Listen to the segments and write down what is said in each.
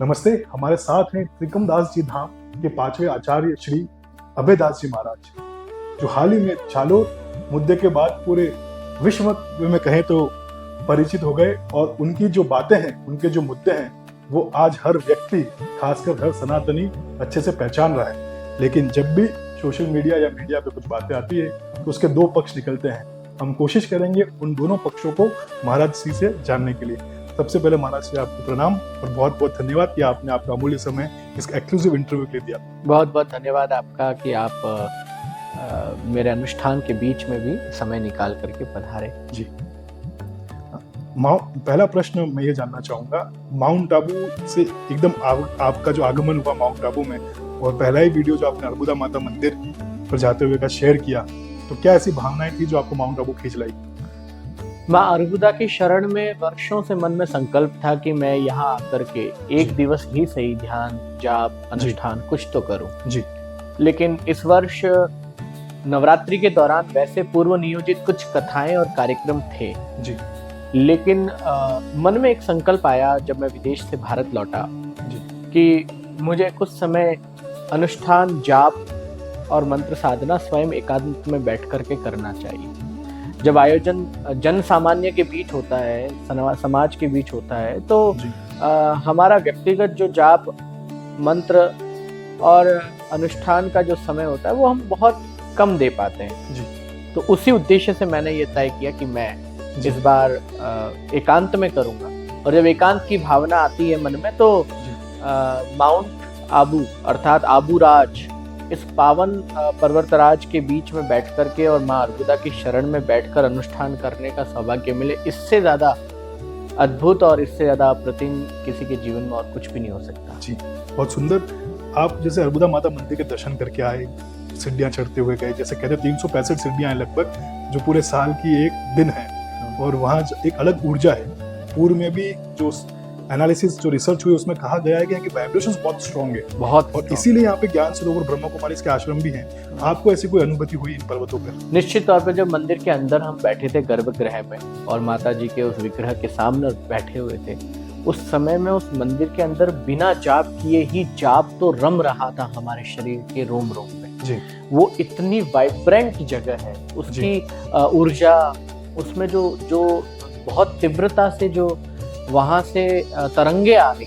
नमस्ते। हमारे साथ हैं त्रिकम दास जी धाम के 5वें आचार्य श्री अभय दास जी महाराज, जो हाल ही में जालोर मुद्दे के बाद पूरे विश्व में कहें तो परिचित हो गए। और उनकी जो बातें हैं, उनके जो मुद्दे हैं, वो आज हर व्यक्ति, खासकर हर सनातनी अच्छे से पहचान रहा है। लेकिन जब भी सोशल मीडिया या मीडिया पे कुछ बातें आती है तो उसके दो पक्ष निकलते हैं। हम कोशिश करेंगे उन दोनों पक्षों को महाराज जी से जानने के लिए। सबसे पहले महाराज जी आपको प्रणाम और बहुत बहुत धन्यवाद कि आपने आपका अमूल्य समय इस एक्सक्लूसिव इंटरव्यू के लिए दिया। बहुत बहुत धन्यवाद आपका कि आप मेरे अनुष्ठान के बीच में भी समय निकाल करके पधारे। जी, पहला प्रश्न मैं ये जानना चाहूँगा, माउंट आबू से एकदम आपका जो आगमन हुआ माउंट आबू में, और पहला ही वीडियो जो आपने अर्बुदा माता मंदिर पर जाते हुए का शेयर किया, तो क्या ऐसी भावनाएं थी जो आपको माउंट आबू खींच लाई? माँ अर्बुदा की शरण में वर्षों से मन में संकल्प था कि मैं यहाँ आकर के एक दिवस ही सही ध्यान, जाप, अनुष्ठान कुछ तो करूं। जी। लेकिन इस वर्ष नवरात्रि के दौरान वैसे पूर्व नियोजित कुछ कथाएं और कार्यक्रम थे जी। लेकिन मन में एक संकल्प आया जब मैं विदेश से भारत लौटा जी। कि मुझे कुछ समय अनुष्ठान, जाप और मंत्र साधना स्वयं एकांत में बैठ करके करना चाहिए। जब आयोजन जन सामान्य के बीच होता है, समाज के बीच होता है, तो हमारा व्यक्तिगत जो जाप, मंत्र और अनुष्ठान का जो समय होता है वो हम बहुत कम दे पाते हैं। जी। तो उसी उद्देश्य से मैंने ये तय किया कि मैं इस बार एकांत में करूंगा। और जब एकांत की भावना आती है मन में, तो माउंट आबू अर्थात आबू राज, इस पावन पर्वतराज के बीच में बैठ करके और माँ अर्बुदा की शरण में बैठकर अनुष्ठान करने का सौभाग्य मिले, इससे ज्यादा अद्भुत और इससे ज्यादा अप्रतिम किसी के जीवन में और कुछ भी नहीं हो सकता। जी, बहुत सुंदर। आप जैसे अर्बुदा माता मंदिर के दर्शन करके आए, सीढ़ियाँ चढ़ते हुए गए, जैसे कहते 365 सीढ़ियाँ हैं लगभग, जो पूरे साल की एक दिन है, और वहाँ एक अलग ऊर्जा है। पूर्व में भी जो एनालिसिस, जो रिसर्च हुई, उसमें कहा गया है कि वाइब्रेशंस बहुत स्ट्रॉन्ग है, बहुत, और इसीलिए यहाँ पे ज्ञान सरोवर ब्रह्मा कुमारी के आश्रम भी हैं। आपको ऐसी कोई अनुभूति हुई इन पर्वतों पर? निश्चित तौर पे जब मंदिर के अंदर हम बैठे थे गर्भगृह में और माता जी के उस विग्रह के सामने बैठे हुए थे, उस समय में उस मंदिर के अंदर बिना जाप किए ही जाप तो रम रहा था हमारे शरीर के रोम रोम में। जी। वो इतनी वाइब्रेंट जगह है, उसकी ऊर्जा, उसमें जो बहुत तीव्रता से जो वहां से तरंगे आ रही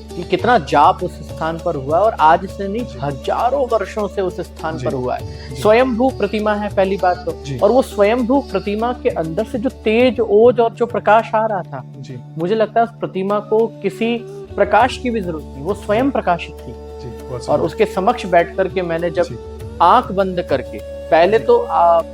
कि कितना जाप उस स्थान पर हुआ, और आज से नहीं, हजारों वर्षों से उस स्थान पर हुआ है। स्वयंभू प्रतिमा है पहली बात तो, और वो स्वयंभू प्रतिमा के अंदर से जो तेज, ओज और जो प्रकाश आ रहा था, मुझे लगता है उस प्रतिमा को किसी प्रकाश की भी जरूरत नहीं, वो स्वयं प्रकाशित थी। और उसके समक्ष बैठ करके मैंने जब आंख बंद करके, पहले तो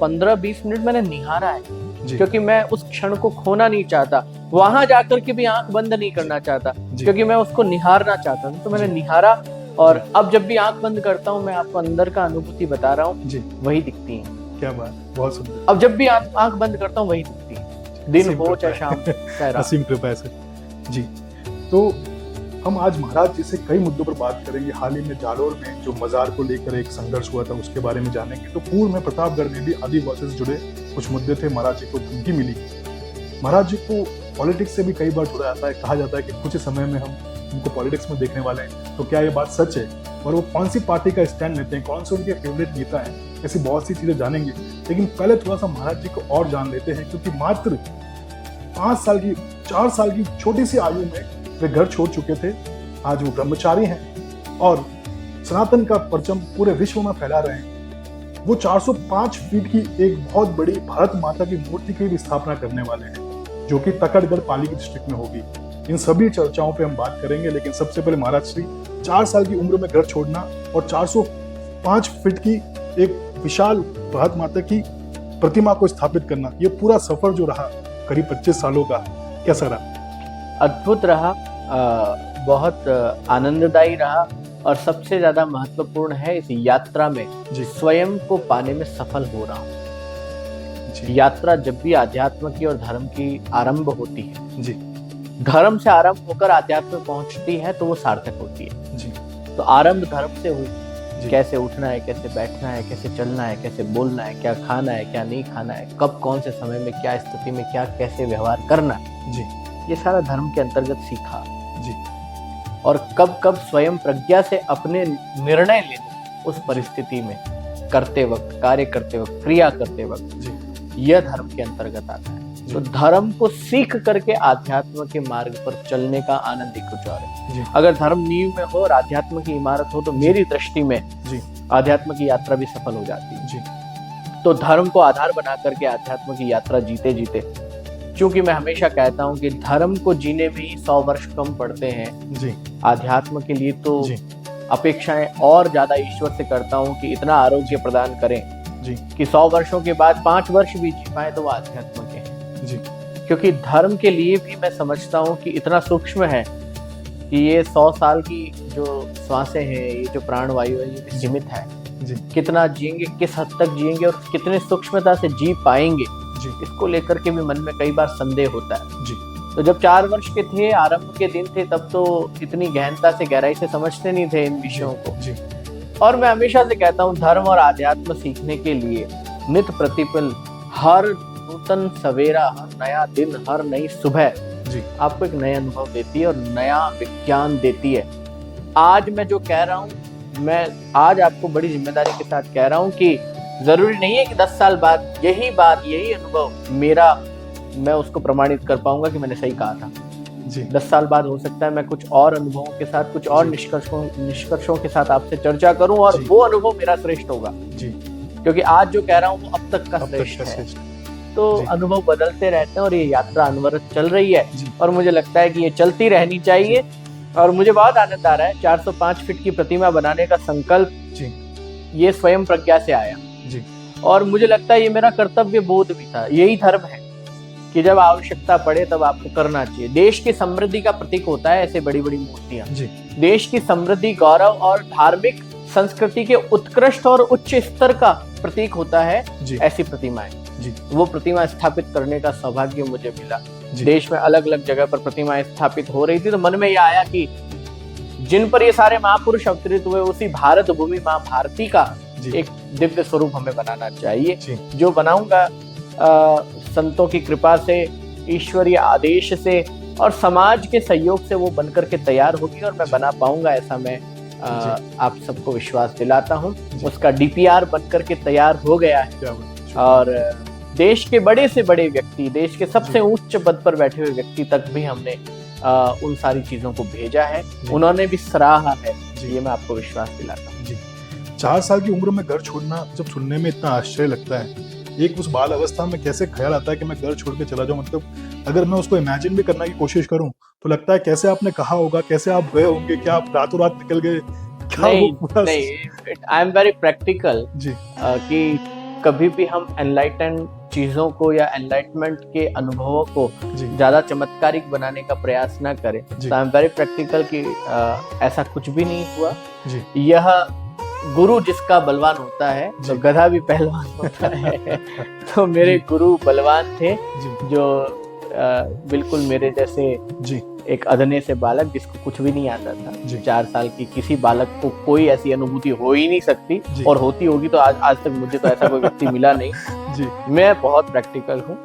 15-20 मिनट मैंने निहारा है, क्योंकि मैं उस क्षण को खोना नहीं चाहता, वहां जाकर के भी आंख बंद नहीं करना चाहता, क्योंकि मैं उसको निहारना चाहता हूँ। तो मैंने निहारा, और अब जब भी आंख बंद करता हूँ, मैं आपको अंदर का अनुभूति बता रहा हूँ, वही दिखती है। क्या बात, बहुत सुंदर। अब जब भी आंख बंद करता हूँ वही दिखती है, दिन हो चाहे शाम, चाहे रात। असीम कृपा से। जी, तो हम आज महाराज जी से कई मुद्दों पर बात करेंगे। हाल ही में जालोर में जो मजार को लेकर एक संघर्ष हुआ था, उसके बारे में जानेंगे। तो पूर्व में प्रतापगढ़ में भी आदिवासी से जुड़े कुछ मुद्दे थे, महाराज जी को धमकी मिली। महाराज जी को पॉलिटिक्स से भी कई बार जुड़ा जाता है, कहा जाता है कि कुछ समय में हम उनको पॉलिटिक्स में देखने वाले हैं। तो क्या ये बात सच है, और वो कौन सी पार्टी का स्टैंड लेते हैं, कौन से उनके फेवरेट नेता हैं, ऐसी बहुत सी चीजें जानेंगे। लेकिन पहले थोड़ा सा महाराज जी को और जान लेते हैं, क्योंकि मात्र 4 साल की छोटी सी आयु में वे घर छोड़ चुके थे। आज वो ब्रह्मचारी हैं और सनातन का परचम पूरे विश्व में फैला रहे हैं। वो 405 फीट की एक बहुत बड़ी भारत माता की मूर्ति की भी स्थापना करने वाले हैं, जो कि तकड़गढ़ पाली डिस्ट्रिक्ट में होगी। इन सभी चर्चाओं पे हम बात करेंगे, लेकिन सबसे पहले महाराज श्री 4 साल की उम्र में घर छोड़ना और 405 फीट की एक विशाल भारत माता की प्रतिमा को स्थापित करना, ये पूरा सफर जो रहा करीब 25 सालों का, कैसा रहा? अद्भुत रहा, बहुत आनंददायी रहा, और सबसे ज्यादा महत्वपूर्ण है इस यात्रा में स्वयं को पाने में सफल हो रहा हूँ। यात्रा जब भी अध्यात्म की और धर्म की आरंभ होती है, धर्म से आरंभ होकर अध्यात्म में पहुंचती है, तो वो सार्थक होती है। तो आरंभ धर्म से हुई, कैसे उठना है, कैसे बैठना है, कैसे चलना है, कैसे बोलना है, क्या खाना है, क्या नहीं खाना है, कब कौन से समय में क्या स्थिति में क्या कैसे व्यवहार करना है, ये सारा धर्म के अंतर्गत सीखा। और कब कब स्वयं प्रज्ञा से अपने निर्णय लेने उस परिस्थिति में करते वक्त, कार्य करते वक्त, क्रिया करते वक्त, यह धर्म के अंतर्गत आता है। तो धर्म को सीख करके आध्यात्म के मार्ग पर चलने का आनंद ही कुछ और है। अगर धर्म नींव में हो और आध्यात्म की इमारत हो तो मेरी दृष्टि में आध्यात्म की यात्रा भी सफल हो जाती है। तो धर्म को आधार बना करके आध्यात्म की यात्रा जीते जीते, क्योंकि मैं हमेशा कहता हूँ कि धर्म को जीने में ही 100 वर्ष कम पड़ते हैं, आध्यात्म के लिए तो अपेक्षाएं और ज्यादा ईश्वर से करता हूँ कि इतना आरोग्य प्रदान करें कि 100 वर्षों के बाद 5 वर्ष भी जी पाए तो वो आध्यात्म के हैं। क्योंकि धर्म के लिए भी मैं समझता हूँ कि इतना सूक्ष्म है कि ये 100 साल की जो श्वासें हैं, ये जो प्राणवायु है, ये भी सीमित है। कितना जिएंगे, किस हद तक जिएंगे और कितने सूक्ष्मता से जी पाएंगे, इसको लेकर के भी मन में कई बार संदेह होता है। तो जब 4 वर्ष के थे, आरंभ के दिन थे, तब तो इतनी गहनता से, गहराई से समझते नहीं थे इन विषयों को। और मैं हमेशा से कहता हूँ धर्म और आध्यात्म सीखने के लिए नित प्रतिपल, हर नूतन सवेरा, हर नया दिन, हर नई सुबह आपको एक नया अनुभव देती है और नया विज्ञान देती है। आज मैं जो कह रहा हूँ, मैं आज आपको बड़ी जिम्मेदारी के साथ कह रहा हूँ कि जरूरी नहीं है कि 10 साल बाद यही बात, यही अनुभव मेरा, मैं उसको प्रमाणित कर पाऊंगा कि मैंने सही कहा था। 10 साल बाद हो सकता है मैं कुछ और अनुभवों के साथ, कुछ और निष्कर्षों के साथ आपसे चर्चा करूं और वो अनुभव मेरा श्रेष्ठ होगा। क्योंकि आज जो कह रहा हूँ वो अब तक का श्रेष्ठ है। तो अनुभव बदलते रहते हैं और ये यात्रा अनवरत चल रही है और मुझे लगता है कि ये चलती रहनी चाहिए। और मुझे बहुत आनंद आ रहा है, 405 फीट की प्रतिमा बनाने का संकल्प ये स्वयं प्रज्ञा से आया और मुझे लगता है ये मेरा कर्तव्य बोध भी था। यही धर्म है कि जब आवश्यकता पड़े तब आपको करना चाहिए। देश की समृद्धि का प्रतीक होता है ऐसे बड़ी बड़ी मूर्तियां। देश की समृद्धि, गौरव और धार्मिक संस्कृति के उत्कृष्ट और उच्च स्तर का प्रतीक होता है ऐसी प्रतिमाएं। वो प्रतिमा स्थापित करने का सौभाग्य मुझे मिला। देश में अलग अलग जगह पर प्रतिमाएं स्थापित हो रही थी, तो मन में यह आया कि जिन पर ये सारे महापुरुष अवतरित हुए, उसी भारत भूमि माँ भारती का एक दिव्य स्वरूप हमें बनाना चाहिए। जो बनाऊंगा संतों की कृपा से, ईश्वरीय आदेश से और समाज के सहयोग से वो बनकर के तैयार होगी और मैं बना पाऊंगा, ऐसा मैं आप सबको विश्वास दिलाता हूँ। उसका डीपीआर बनकर के तैयार हो गया है और देश के बड़े से बड़े व्यक्ति, देश के सबसे उच्च पद पर बैठे हुए व्यक्ति तक भी हमने उन सारी चीजों को भेजा है, उन्होंने भी सराहा है। ये मैं आपको विश्वास दिलाता हूँ। 4 साल की उम्र में घर छोड़ना जब सुनने में इतना आश्चर्य लगता है, एक उस बाल अवस्था में कैसे ख्याल आता है कि मैं घर छोड़ के चला जाऊं। मतलब अगर मैं उसको इमेजिन भी करने की कोशिश करूं तो लगता है कैसे आपने कहा होगा, कैसे आप गए होंगे, क्या आप रातों रात निकल गए? नहीं, आई एम वेरी प्रैक्टिकल कि कभी भी हम एनलाइटन चीजों को या एनलाइटमेंट के अनुभवों को ज्यादा चमत्कारिक बनाने का प्रयास ना करें। तो आई एम वेरी प्रैक्टिकल कि ऐसा कुछ भी नहीं हुआ। यह गुरु जिसका बलवान होता है तो गधा भी पहलवान होता है। तो मेरे गुरु बलवान थे जो बिल्कुल मेरे जैसे एक अधने से बालक जिसको कुछ भी नहीं आता था। 4 साल की किसी बालक को कोई ऐसी अनुभूति हो ही नहीं सकती और होती होगी तो आज तक मुझे तो ऐसा कोई व्यक्ति मिला नहीं। मैं बहुत प्रैक्टिकल हूँ।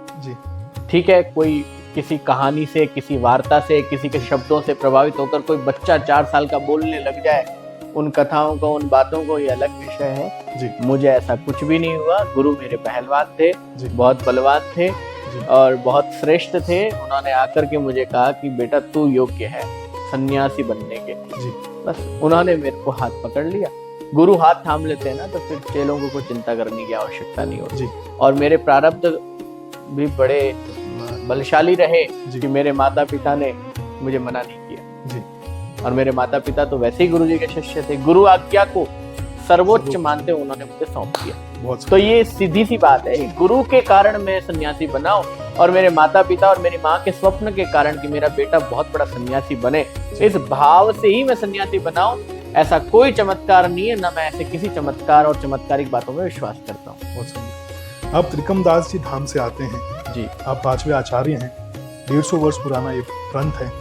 ठीक है, कोई किसी कहानी से, किसी वार्ता से, किसी के शब्दों से प्रभावित होकर कोई बच्चा 4 साल का बोलने लग जाए, उन कथाओं को, उन बातों को, ये अलग विषय है। मुझे ऐसा कुछ भी नहीं हुआ। गुरु मेरे पहलवान थे, बहुत बलवान थे और बहुत श्रेष्ठ थे। उन्होंने आकर के मुझे कहा कि बेटा तू योग्य है सन्यासी बनने के। बस उन्होंने मेरे को हाथ पकड़ लिया। गुरु हाथ थाम लेते हैं ना तो फिर चेलों को कोई चिंता करने की आवश्यकता नहीं होती। और मेरे प्रारब्ध भी बड़े बलशाली रहे कि मेरे माता पिता ने मुझे मना नहीं किया। और मेरे माता पिता तो वैसे ही गुरु जी के शिष्य थे। गुरु आज्ञा को सर्वोच्च मानते उन्होंने मुझे सौंप दिया। तो ये सीधी सी बात है, गुरु के कारण मैं सन्यासी बनाऊं और मेरे माता पिता और मेरी माँ के स्वप्न के कारण कि मेरा बेटा बहुत बड़ा सन्यासी बने, इस भाव से ही मैं सन्यासी बनाऊं। ऐसा कोई चमत्कार नहीं है, ना मैं ऐसे किसी चमत्कार और चमत्कारिक बातों में विश्वास करता हूँ। आप त्रिकमदास जी धाम से आते हैं जी, आप 5वें आचार्य हैं। 150 वर्ष पुराना ये ग्रंथ है,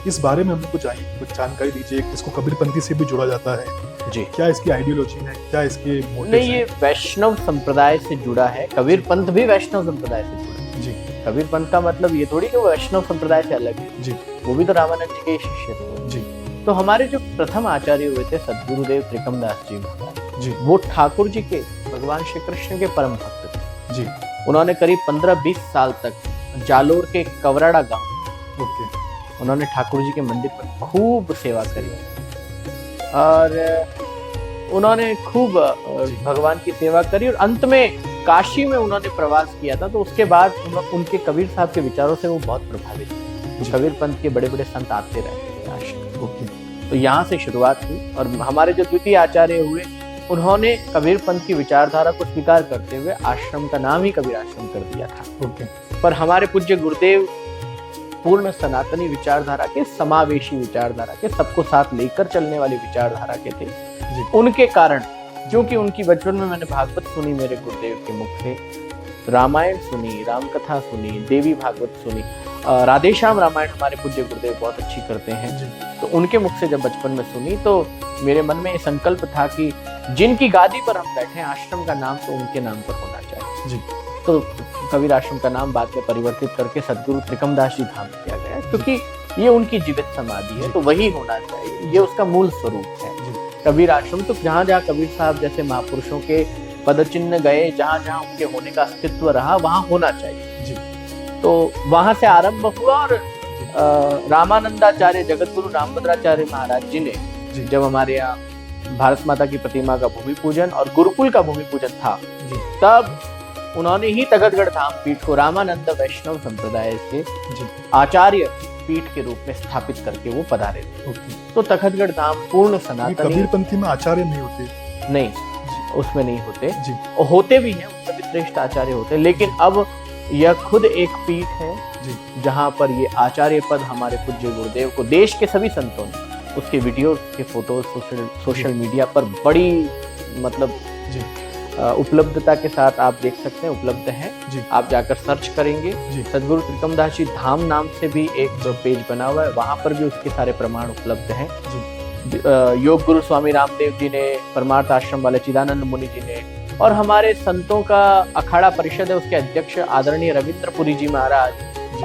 इस बारे में हमको चाहिए कुछ जानकारी दीजिए। इसको कबीरपंथी से भी जोड़ा जाता है जी, क्या इसकी आइडियोलॉजी है, क्या इसके मोटिव्स नहीं? ये वैष्णव संप्रदाय से जुड़ा है। कबीर पंथ भी वैष्णव संप्रदाय से जुड़ा है जी। कबीर पंथ का मतलब ये थोड़ी कि वैष्णव संप्रदाय से अलग है जी, वो भी तो रामानंद जी के शिष्य थे जी। तो हमारे जो प्रथम आचार्य हुए थे सद्गुरुदेव त्रिकमदास जी महाराज जी वो ठाकुर जी के भगवान श्री कृष्ण के परम भक्त थे। जी उन्होंने करीब 15-20 साल तक जालोर के कवराड़ा गांव ओके उन्होंने ठाकुर जी के मंदिर पर खूब सेवा करी और उन्होंने खूब भगवान की सेवा करी और अंत में काशी में उन्होंने प्रवास किया था। तो उसके बाद उनके कबीर साहब के विचारों से वो बहुत प्रभावित थे। कबीर पंथ के बड़े बड़े संत आते रहते थे आश्रम। ओके तो यहाँ से शुरुआत हुई और हमारे जो द्वितीय आचार्य हुए उन्होंने कबीर पंथ की विचारधारा को स्वीकार करते हुए आश्रम का नाम ही कबीर आश्रम कर दिया था। ओके पर हमारे पूज्य गुरुदेव पूर्ण सनातनी विचारधारा के, समावेशी विचारधारा के, सबको साथ लेकर चलने वाली विचारधारा के थे। जी उनके कारण, क्योंकि उनकी बचपन में मैंने भागवत सुनी मेरे गुरुदेव के मुख से, रामायण सुनी, रामकथा सुनी, देवी भागवत सुनी, राधेश्याम रामायण हमारे पूज्य गुरुदेव बहुत अच्छी करते हैं। जी तो उनके मुख से जब बचपन में सुनी तो मेरे मन में ये संकल्प था कि जिनकी गादी पर हम बैठे हैं आश्रम का नाम तो उनके नाम पर होना चाहिए। जी तो कबीर आश्रम का नाम बाद में परिवर्तित करके सद्गुरु त्रिकमदास जी धाम किया गया, क्योंकि ये उनकी जीवित समाधि है तो वही होना चाहिए, ये उसका मूल स्वरूप है। कबीर आश्रम तो जहाँ जहाँ कबीर साहब जैसे महापुरुषों के पद चिन्ह गए, जहाँ जहाँ उनके होने का अस्तित्व रहा वहाँ होना चाहिए। जी तो वहां से आरंभ हुआ और रामानंदाचार्य जगतगुरु रामभद्राचार्य महाराज जी ने जी जब हमारे यहाँ भारत माता की प्रतिमा का भूमि पूजन और गुरुकुल का भूमि पूजन था, जी तब उन्होंने ही तखतगढ़ धाम पीठ को रामानंद वैष्णव संप्रदाय से जी आचार्य पीठ के रूप में स्थापित करके वो पधारे थे। ओके तो तखतगढ़ धाम पूर्ण कबीर सनातनी पंथी में आचार्य नहीं होते। नहीं, उसमें नहीं होते, जी और होते भी हैं, उसमें भी श्रेष्ठ आचार्य होते हैं, लेकिन अब यह खुद एक पीठ है जी जहाँ पर ये आचार्य पद हमारे पूज्य गुरुदेव को देश के सभी संतों ने उसके वीडियो के फोटो सोशल मीडिया पर बड़ी मतलब जी उपलब्धता के साथ आप देख सकते हैं, उपलब्ध है। जी आप जाकर सर्च करेंगे, जी सद्गुरु त्रिकमदास जी धाम नाम से भी एक पेज बना हुआ है, वहां पर भी उसके सारे प्रमाण उपलब्ध हैं। जी योग गुरु स्वामी रामदेव जी ने, परमार्थ आश्रम वाले चिदानंद मुनि जी ने, और हमारे संतों का अखाड़ा परिषद है उसके अध्यक्ष आदरणीय रविंद्रपुरी जी महाराज,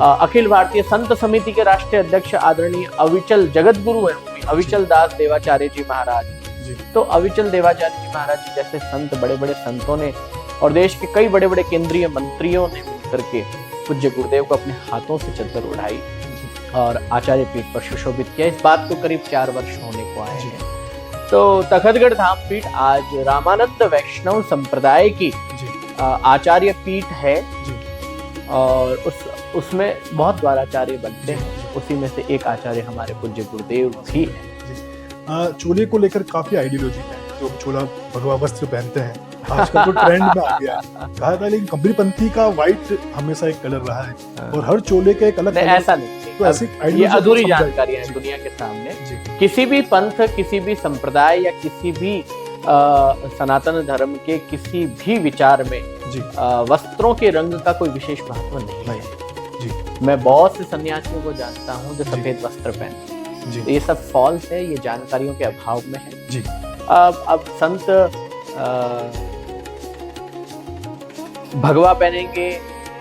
अखिल भारतीय संत समिति के राष्ट्रीय अध्यक्ष आदरणीय अविचल जगतगुरु है अविचल दास देवाचार्य जी महाराज। जी तो अविचल देवाचार्य जी महाराज जी जैसे संत, बड़े बड़े संतों ने और देश के कई बड़े बड़े केंद्रीय मंत्रियों ने मिलकर के पूज्य गुरुदेव को अपने हाथों से चद्दर उड़ाई और आचार्य पीठ पर सुशोभित किया। इस बात को करीब 4 वर्ष होने को आए हैं। तो तखतगढ़ धाम पीठ आज रामानंद वैष्णव संप्रदाय की जी आचार्य पीठ है जी और उसमें बहुत द्वाराचार्य बनते हैं, उसी में से एक आचार्य हमारे पूज्य गुरुदेव भी है। चोले को लेकर काफी आइडियोलॉजी है, जो चोला भगवा वस्त्र पहनते हैं आजकल तो ट्रेंड में आ गया है। कहा था लेकिन कबीरपंथी का व्हाइट हमेशा एक कलर रहा है और हर चोले का एक अलग नहीं, कलर। ऐसा नहीं, तो ऐसी ये ideology अधूरी को समझाइए। जानकारी है दुनिया के सामने। जी किसी भी पंथ, किसी भी संप्रदाय या किसी भी सनातन धर्म के किसी भी विचार में जी वस्त्रों के रंग का कोई विशेष महत्व नहीं है। जी मैं बहुत से सन्यासियों को जानता हूँ जो सफेद वस्त्र पहनते हैं, जी तो ये सब फॉल्स है, ये जानकारियों के अभाव में है। जी अब संत भगवा पहनेंगे,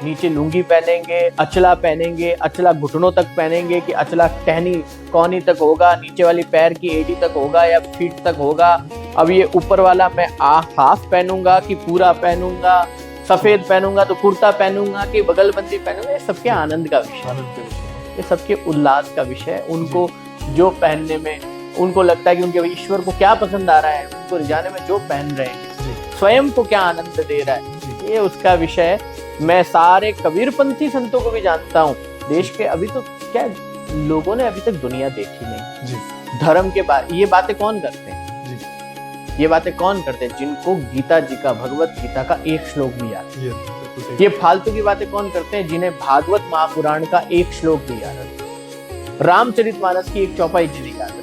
नीचे लुंगी पहनेंगे, अचला पहनेंगे, अचला घुटनों तक पहनेंगे कि अचला टहनी कौनी तक होगा, नीचे वाली पैर की एड़ी तक होगा या फीट तक होगा। अब ये ऊपर वाला मैं हाफ पहनूंगा कि पूरा पहनूंगा, सफेद पहनूंगा तो कुर्ता पहनूंगा कि बगलबंदी पहनूंगा, ये सबके आनंद का विषय, आनंद के विषय। ये सबके उल्लास का विषय है। उनको जो पहनने में उनको लगता है कि उनके ईश्वर को क्या पसंद आ रहा है, उनको रिझाने में जो पहन रहे हैं, जी स्वयं को क्या आनंद दे रहा है, ये उसका विषय है। मैं सारे कबीरपंथी संतों को भी जानता हूँ। देश के अभी तो क्या लोगों ने अभी तक दुनिया देखी नहीं। जी धर्म के बारे ये बातें कौन करते हैं? जी ये बातें कौन करते हैं? जिनको गीता जी का, भगवत गीता का एक श्लोक भी याद है। ये बिल्कुल सही। ये फालतू की बातें कौन करते हैं? जिन्हें भागवत महापुराण का एक श्लोक भी याद है, रामचरितमानस की एक चौपाई जी नहीं याद है।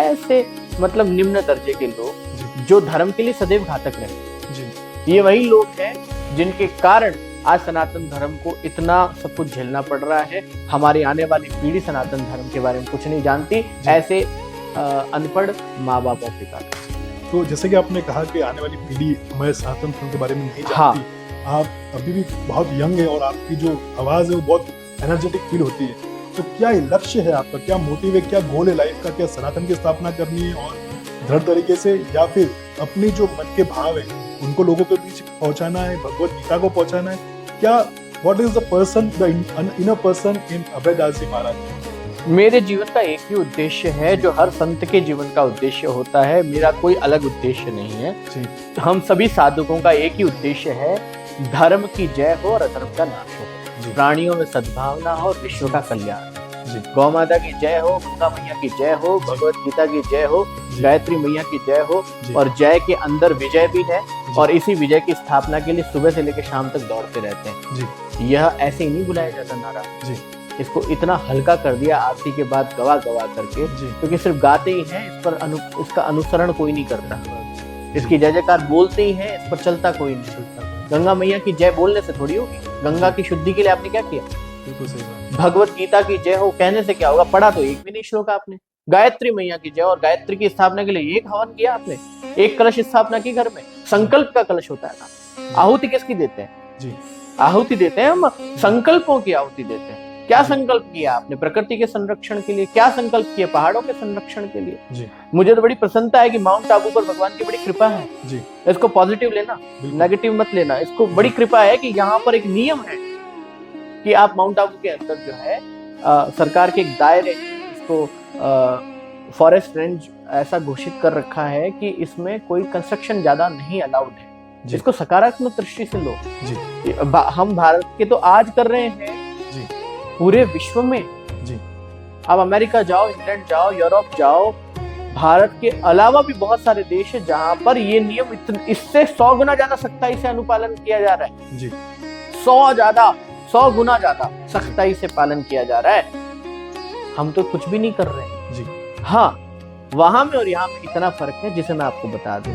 ऐसे मतलब निम्न दर्जे के लोग जो धर्म के लिए सदैव घातक रहे, जी ये वही लोग हैं जिनके कारण आज सनातन धर्म को इतना सब कुछ झेलना पड़ रहा है। हमारी आने वाली पीढ़ी सनातन धर्म के बारे में कुछ नहीं जानती, ऐसे अनपढ़ माँ बापों के कारण। तो जैसे कि आपने कहा कि आने वाली पीढ़ी हमारे सनातन धर्म के बारे में नहीं हाँ। जानती। आप अभी भी बहुत यंग है और आपकी जो आवाज़ है वो बहुत एनर्जेटिक फील होती है। तो क्या ये लक्ष्य है आपका, क्या मोटिव है, क्या गोल है लाइफ का? क्या सनातन की स्थापना करनी है और दृढ़ तरीके से, या फिर अपनी जो मन के भाव है उनको लोगों के बीच पहुंचाना है, भगवत गीता को पहुंचाना है? क्या what is the person, the inner person in Abhay Das ji Maharaj? मेरे जीवन का एक ही उद्देश्य है जो हर संत के जीवन का उद्देश्य होता है। मेरा कोई अलग उद्देश्य नहीं है जी। हम सभी साधकों का एक ही उद्देश्य है, धर्म की जय हो और अधर्म का नाश हो, प्राणियों में सद्भावना हो और विश्व का कल्याण। गौ माता की जय हो, गंगा मैया की जय हो, भगवत गीता की जय हो, गायत्री मैया की जय हो, और जय के अंदर विजय भी है, और इसी विजय की स्थापना के लिए सुबह से लेकर शाम तक दौड़ते रहते हैं। यह ऐसे ही नहीं बुलाया जाता नारा, इसको इतना हल्का कर दिया आरती के बाद गवा गवा करके, क्योंकि सिर्फ गाते ही हैं, इस पर इसका अनुसरण कोई नहीं करता, इसकी जय जयकार बोलते ही हैं, इस पर चलता कोई नहीं। गंगा मैया की जय बोलने से थोड़ी होगी, गंगा की शुद्धि के लिए आपने क्या किया? भगवत गीता की जय हो कहने से क्या होगा? पढ़ा तो एक भी नहीं श्लोक आपने। गायत्री मैया की जय, और गायत्री की स्थापना के लिए एक हवन किया आपने, एक कलश स्थापना की घर में, संकल्प का कलश होता है ना। आहुति किसकी देते हैं? जी, आहुति देते हैं हम, संकल्पों की आहुति देते हैं। क्या संकल्प किया आपने? प्रकृति के संरक्षण के लिए। क्या संकल्प किया? पहाड़ों के संरक्षण के लिए। जी। मुझे तो बड़ी प्रसन्नता है कि माउंट आबू पर भगवान की बड़ी कृपा है। जी। इसको पॉजिटिव लेना, नेगेटिव मत लेना। इसको बड़ी कृपा है कि यहाँ पर एक नियम है कि आप माउंट आबू के अंदर जो है सरकार के एक दायरे, इसको फॉरेस्ट रेंज ऐसा घोषित कर रखा है कि इसमें कोई कंस्ट्रक्शन ज्यादा नहीं अलाउड है। इसको सकारात्मक दृष्टि से लो। जी। हम भारत के तो आज कर रहे हैं, जी, पूरे विश्व में। जी। आप अमेरिका जाओ, इंग्लैंड जाओ, यूरोप जाओ, भारत के अलावा भी बहुत सारे देश है जहां पर ये नियम इससे 100 गुना ज्यादा सख्ताई से अनुपालन किया जा रहा है। जी। 100 गुना ज्यादा सख्ताई से पालन किया जा रहा है। हम तो कुछ भी नहीं कर रहे हैं। जी। हाँ, वहां में और यहाँ में इतना फर्क है जिसे मैं आपको बता दूं।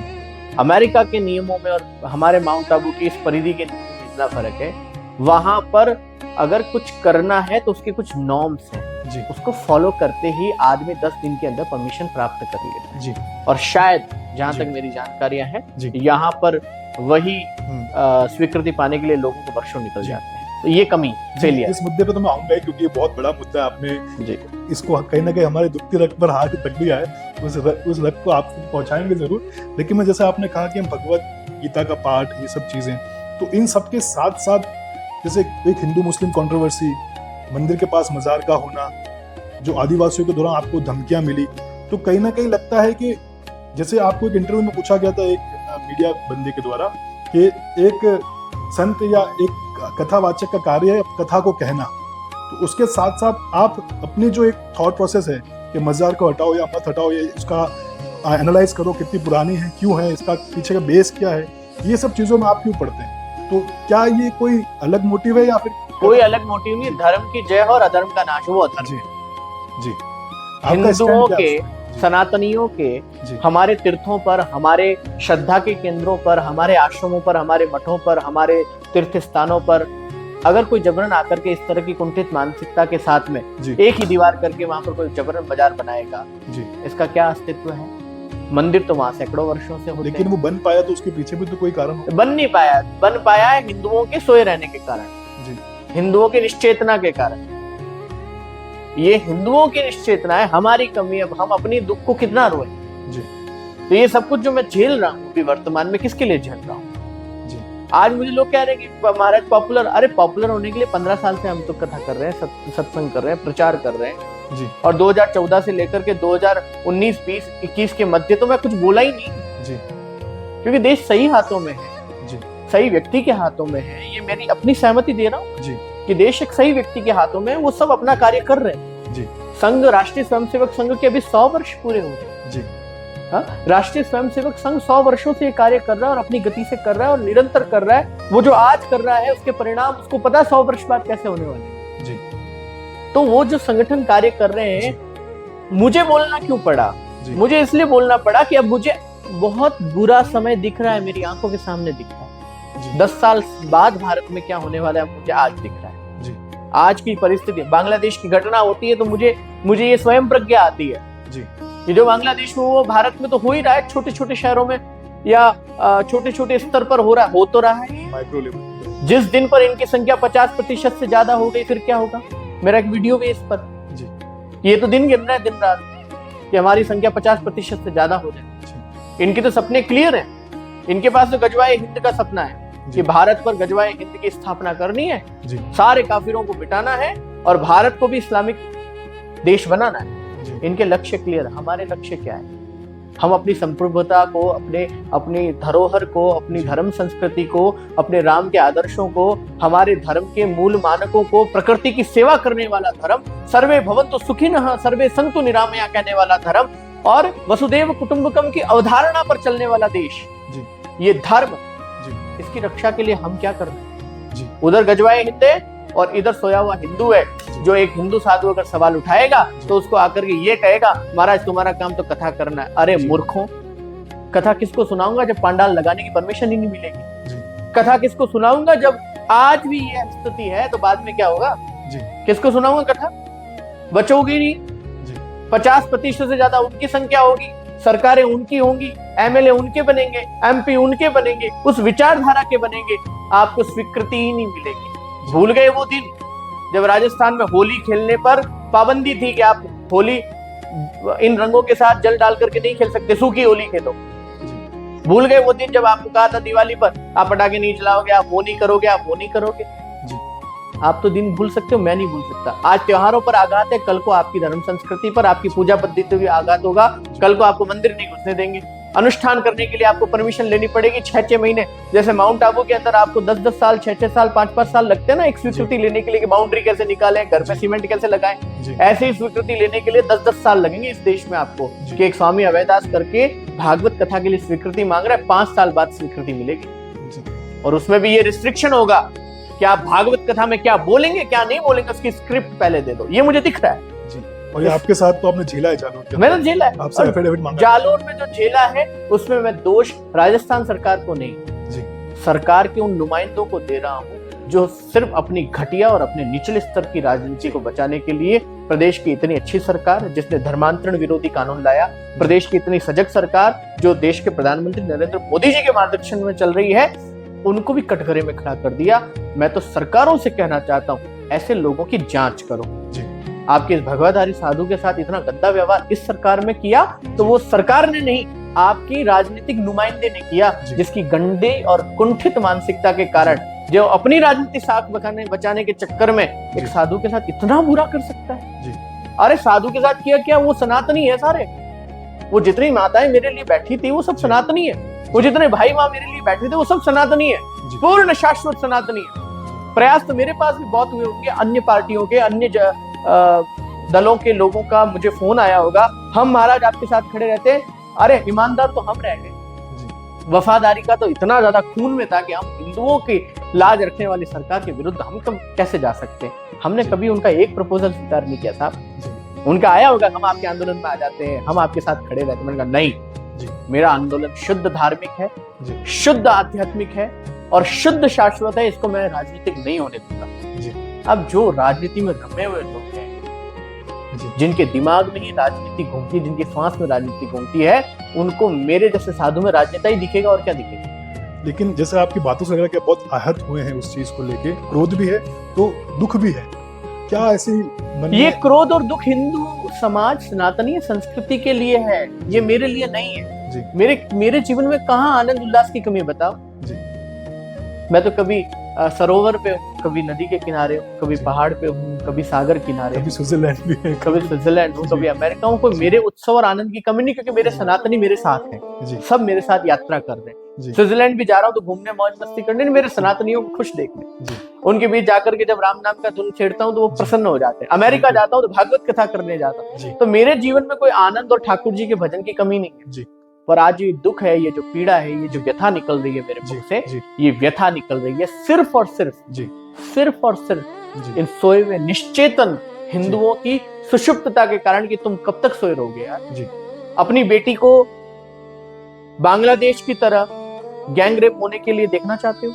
अमेरिका के नियमों में और हमारे माउंट आबू की इस परिधि के नियमों में इतना फर्क है। वहां पर अगर कुछ करना है तो उसके कुछ नॉर्म्स हैं। जी। उसको फॉलो करते ही आदमी 10 दिन के अंदर परमिशन प्राप्त कर लेता है। जी। और शायद जहां तक मेरी जानकारियां हैं, यहाँ पर वही स्वीकृति पाने के लिए लोगों को वर्षों निकल जाते हैं। तो ये कमी, फेलियर। इस मुद्दे पे तो मैं आऊंगा क्योंकि ये बहुत बड़ा मुद्दा है। आपने इसको कहीं ना कहीं हमारे दुखती रक्त पर हाथ तक दिया है। उस रक्त को आपको पहुंचाएंगे जरूर। लेकिन मैं, जैसे आपने कहा कि हम भगवत गीता का पाठ, ये सब चीजें, तो इन सब के साथ साथ जैसे एक हिंदू मुस्लिम कंट्रोवर्सी, मंदिर के पास मजार का होना, जो आदिवासियों के दौरान आपको धमकियां मिली, तो कहीं ना कहीं लगता है कि जैसे आपको एक इंटरव्यू में पूछा गया था एक मीडिया बंदे के द्वारा कि एक संत या एक कथावाचक का कार्य है कथा को कहना, तो उसके साथ साथ आप अपनी जो एक थॉट प्रोसेस है कि मजार को हटाओ या मत हटाओ, ये उसका एनालाइज करो, कितनी पुरानी है, क्यों है, इसका पीछे का बेस क्या है, ये सब चीजों में आप क्यों पढ़ते हैं? तो क्या ये कोई अलग मोटिव है या फिर कोई अलग मोटिव नहीं? धर्म की जय हो और अधर्म का नाश हो। जी, जी। हिंदुओं के, सनातनियों के, हमारे तीर्थों पर, हमारे श्रद्धा के केंद्रों पर, हमारे आश्रमों पर, हमारे मठों पर, हमारे तीर्थ स्थानों पर अगर कोई जबरन आकर के इस तरह की कुंठित मानसिकता के साथ में एक ही दीवार करके वहां पर कोई जबरन बाजार बनाएगा, इसका क्या अस्तित्व है? मंदिर तो वहां सैकड़ों वर्षों से होते, लेकिन वो बन पाया तो उसके पीछे भी तो कोई कारण हो। बन नहीं पाया। बन पाया है हिंदुओं के सोए रहने के कारण, हिंदुओं की निश्चेतना के कारण। ये हिंदुओं की निश्चेतना है, हमारी कमी है। हम अपनी दुख को कितना रोए। तो ये सब कुछ जो मैं झेल रहा हूँ अभी वर्तमान में, किसके लिए झेल रहा हूँ? आज मुझे लोग कह रहे हैं कि महाराज पॉपुलर, अरे पॉपुलर होने के लिए 15 साल से हम तो कथा कर रहे हैं, सत्संग कर रहे हैं, प्रचार कर रहे हैं। जी। और 2014 से लेकर के 2019, 20, 21 के मध्य तो मैं कुछ बोला ही नहीं। जी। क्योंकि देश सही हाथों में है। जी। सही व्यक्ति के हाथों में है। ये मेरी अपनी सहमति दे रहा हूँ। जी। कि देश एक सही व्यक्ति के हाथों में है, वो सब अपना कार्य कर रहे हैं। जी। संघ, राष्ट्रीय स्वयंसेवक संघ के अभी 100 वर्ष पूरे हो गए। जी। राष्ट्रीय स्वयंसेवक संघ 100 वर्षों से ये कार्य कर रहा है और अपनी गति से कर रहा है और निरंतर कर रहा है। वो जो आज कर रहा है उसके परिणाम उसको पता है 100 वर्ष बाद कैसे होने वाले हैं। जी। तो वो जो संगठन कार्य कर रहे हैं, मुझे बोलना क्यों पड़ा? मुझे इसलिए बोलना पड़ा कि अब मुझे बहुत बुरा समय दिख रहा है, मेरी आंखों के सामने दिख रहा है। 10 साल बाद भारत में क्या होने वाला है मुझे आज दिख रहा है। जी। आज की परिस्थिति, बांग्लादेश की घटना होती है तो मुझे ये स्वयं प्रज्ञा आती है। जी। ये जो बांग्लादेश में, वो भारत में तो हो ही रहा है, छोटे छोटे शहरों में या छोटे छोटे स्तर पर हो रहा है, हो तो रहा है। Micro level. जिस दिन पर इनकी संख्या 50% से ज्यादा हो गई, फिर क्या होगा? मेरा एक वीडियो भी इस पर ये तो दिन गिन रहे हैं दिन रात कि हमारी संख्या 50% से ज्यादा हो जाए। इनके तो सपने क्लियर हैं। इनके पास तो गजवाए हिंद का सपना है कि भारत पर गजवाए हिंद की स्थापना करनी है, सारे काफिरों को मिटाना है और भारत को भी इस्लामिक देश बनाना है। इनके लक्ष्य क्लियर है। हमारे लक्ष्य क्या है? हम अपनी संप्रभुता को, अपनी धरोहर को, अपनी धर्म संस्कृति को, अपने राम के आदर्शों को, हमारे धर्म के मूल मानकों को, प्रकृति की सेवा करने वाला धर्म, सर्वे भवन्तु सुखिनः सर्वे सन्तु निरामया कहने वाला धर्म और वसुदेव कुटुंबकम की अवधारणा पर चलने वाला देश, ये धर्म, इसकी रक्षा के लिए हम क्या कर रहे हैं? उधर गजवाए हिंद है और इधर सोया हुआ हिंदू है, जो एक हिंदू साधु अगर सवाल उठाएगा तो उसको आकर के ये कहेगा, महाराज तुम्हारा काम तो कथा करना है। अरे मूर्खों, कथा किसको सुनाऊंगा जब पंडाल लगाने की परमिशन ही नहीं मिलेगी? कथा किसको सुनाऊंगा जब आज भी ये स्थिति है तो बाद में क्या होगा? किसको सुनाऊंगा कथा? बचोगी नहीं। 50% से ज्यादा उनकी संख्या होगी, सरकारें उनकी होंगी, एमएलए उनके बनेंगे, एमपी उनके बनेंगे, उस विचारधारा के बनेंगे, आपको स्वीकृति ही नहीं मिलेगी। भूल गए वो दिन जब राजस्थान में होली खेलने पर पाबंदी थी कि आप होली इन रंगों के साथ जल डाल करके नहीं खेल सकते, सूखी होली खेलो। भूल गए वो दिन जब आपको कहा था दिवाली पर आप पटाखे नहीं चलाओगे, आप वो नहीं करोगे, आप वो नहीं करोगे। आप तो दिन भूल सकते हो, मैं नहीं भूल सकता। आज त्योहारों पर आघात है, कल को आपकी धर्म संस्कृति पर, आपकी पूजा पद्धति पर भी आघात होगा। कल को आपको मंदिर नहीं घुसने देंगे, अनुष्ठान करने के लिए आपको परमिशन लेनी पड़ेगी 6-6 महीने। जैसे माउंट आबू के अंदर आपको 10-10 साल, 6-6 साल, 5-5 साल लगते हैं ना एक स्वीकृति लेने के लिए कि बाउंड्री कैसे निकालें, घर पे सीमेंट कैसे लगाएं। ऐसे ही स्वीकृति लेने के लिए 10-10 साल लगेंगे इस देश में आपको कि एक स्वामी अभयदास करके भागवत कथा के लिए स्वीकृति मांग रहा है, 5 साल बाद स्वीकृति मिलेगी। और उसमें भी ये रिस्ट्रिक्शन होगा कि आप भागवत कथा में क्या बोलेंगे क्या नहीं बोलेंगे, उसकी स्क्रिप्ट पहले दे दो। ये मुझे दिख रहा है। और ये आपके साथ तो आपने झेला है जालोर, मैंने झेला है। आपसे एफिडेविट मांगा। जालोर में जो झेला है उसमें मैं दोष राजस्थान सरकार को नहीं, सरकार के उन नुमाइंदों को दे रहा हूं जो सिर्फ अपनी घटिया और अपने निचले स्तर की राजनीति को बचाने के लिए, प्रदेश की इतनी अच्छी सरकार जिसने धर्मांतरण विरोधी कानून लाया, प्रदेश की इतनी सजग सरकार जो देश के प्रधानमंत्री नरेंद्र मोदी जी के मार्गदर्शन में चल रही है, उनको भी कटघरे में खड़ा कर दिया। मैं तो सरकारों से कहना चाहता हूं, ऐसे लोगों की जांच करो। आपके इस भगवाधारी साधु के साथ इतना गंदा व्यवहार इस सरकार में किया तो वो सरकार ने नहीं, आपकी राजनीतिक नुमाइंदे ने किया, जिसकी गंदी और कुंठित मानसिकता के कारण जो अपनी राजनीति साख बचाने के चक्कर में एक साधु के साथ इतना बुरा कर सकता है। अरे साधु के साथ किया क्या? वो सनातनी है सारे। वो जितनी माताएं मेरे लिए बैठी थी वो सब सनातनी है, वो जितने भाई माँ मेरे लिए बैठे थे वो सब सनातनी है, पूर्ण शाश्वत सनातनी है। प्रयास तो मेरे पास भी बहुत हुए होंगे, अन्य पार्टियों के, अन्य दलों के लोगों का मुझे फोन आया होगा, हम महाराज आपके साथ खड़े रहते। अरे ईमानदार तो हम रह गए, वफादारी का तो इतना ज्यादा खून में था कि हम हिंदुओं की लाज रखने वाली सरकार के विरुद्ध हम कैसे जा सकते हैं। हमने कभी उनका एक प्रपोजल स्वीकार नहीं किया साहब। उनका आया होगा हम आपके आंदोलन में आ जाते हैं, हम आपके साथ खड़े रहते हैं। मैंने कहा नहीं, मेरा आंदोलन शुद्ध धार्मिक है, शुद्ध आध्यात्मिक है और शुद्ध शाश्वत है, इसको मैं राजनीतिक नहीं होने दूंगा। अब जो राजनीति में रमे हुए लोग हैं, जिनके दिमाग में ही राजनीति घूमती है, जिनकी सांस में राजनीति घूमती है, उनको मेरे जैसे साधु में राजनेता ही दिखेगा और क्या दिखेगा। लेकिन जैसे आपकी बातों से लग रहा है कि बहुत आहत हुए हैं उस चीज को लेके, क्रोध भी है तो दुख भी है, क्या ऐसी ये क्रोध और दुख हिंदू समाज सनातनी संस्कृति के लिए है, ये मेरे लिए नहीं है। मेरे जीवन में कहाँ आनंद उल्लास की कमी बताओ। मैं तो कभी सरोवर पे हूँ, कभी नदी के किनारे हूँ, कभी पहाड़ पे हूँ, कभी सागर किनारे, कभी स्विट्जरलैंड भी है, कभी स्विट्जरलैंड हूँ, कभी अमेरिका हूँ। कोई मेरे उत्सव और आनंद की कमी नहीं, क्योंकि मेरे सनातनी मेरे साथ हैं, सब मेरे साथ यात्रा कर रहे हैं। स्विट्जरलैंड भी जा रहा हूँ तो घूमने मौज मस्ती करने, मेरे सनातनियों को खुश देखने, उनके बीच जाकर के जब राम नाम का धुन छेड़ता हूँ तो वो प्रसन्न हो जाते हैं। अमेरिका जाता हूँ तो भागवत कथा करने जाता हूँ। तो मेरे जीवन में कोई आनंद और ठाकुर जी के भजन की कमी नहीं है। पर आज ये दुख है, ये जो पीड़ा है, ये जो व्यथा निकल रही है मेरे मुख से, ये व्यथा निकल रही है सिर्फ और सिर्फ इन सोए हुए निश्चेतन हिंदुओं की सुषुप्तता के कारण कि तुम कब तक सोए रहोगे यार। अपनी बेटी को बांग्लादेश की तरह गैंग रेप होने के लिए देखना चाहते हो?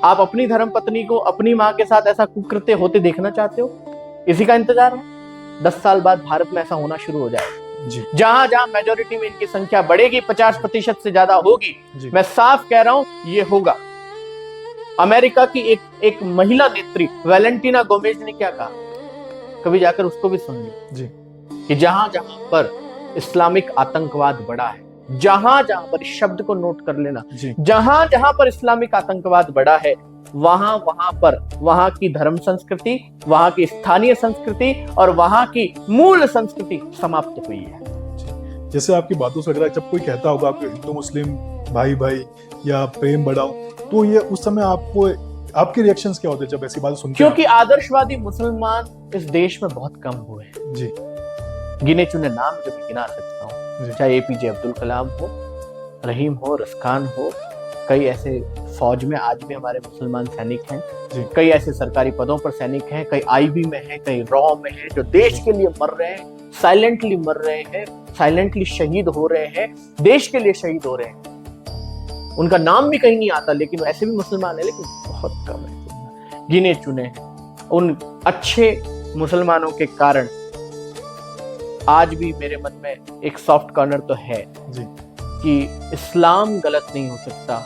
आप अपनी धर्म पत्नी को अपनी माँ के साथ ऐसा कुकृत्य होते देखना चाहते हो? इसी का इंतजार है। 10 साल बाद भारत में ऐसा होना शुरू हो जाएगा। जहां जहां मेजोरिटी में इनकी संख्या बढ़ेगी, 50% से ज्यादा होगी, मैं साफ कह रहा हूं ये होगा। अमेरिका की एक महिला नेत्री वैलेंटीना गोमेज ने क्या कहा कभी जाकर उसको भी सुन ली जी कि जहां जहां पर इस्लामिक आतंकवाद बढ़ा है, जहां जहां पर, इस शब्द को नोट कर लेना, जी जहां जहां पर इस्लामिक आतंकवाद बढ़ा है, वहां वहां पर वहां की धर्म संस्कृति, वहां की स्थानीय संस्कृति और वहां की मूल संस्कृति समाप्त हुई है। जैसे आपकी बातों से लग रहा है जब कोई कहता होगा आपके हिंदू मुस्लिम भाई भाई या प्रेम बढ़ाओ, तो ये उस समय आपको आपके रिएक्शंस क्या होते हैं जब ऐसी बात सुनते हैं? क्योंकि आदर्शवादी मुसलमान इस देश में बहुत कम हुए हैं। जी गिने चुने नाम जो मैं गिना सकता हूँ, जी चाहे एपीजे अब्दुल कलाम हो, रहीम हो, रसखान हो, कई ऐसे फौज में आज भी हमारे मुसलमान सैनिक हैं, जी कई ऐसे सरकारी पदों पर सैनिक हैं, कई आईबी में हैं, कई रॉ में हैं, जो देश के लिए मर रहे हैं, साइलेंटली मर रहे हैं, साइलेंटली शहीद हो रहे हैं, देश के लिए शहीद हो रहे हैं। उनका नाम भी कहीं नहीं आता, लेकिन ऐसे भी मुसलमान है, लेकिन बहुत कम है, गिने चुने हैं। उन अच्छे मुसलमानों के कारण आज भी मेरे मन में एक सॉफ्ट कॉर्नर तो है जी कि इस्लाम गलत नहीं हो सकता,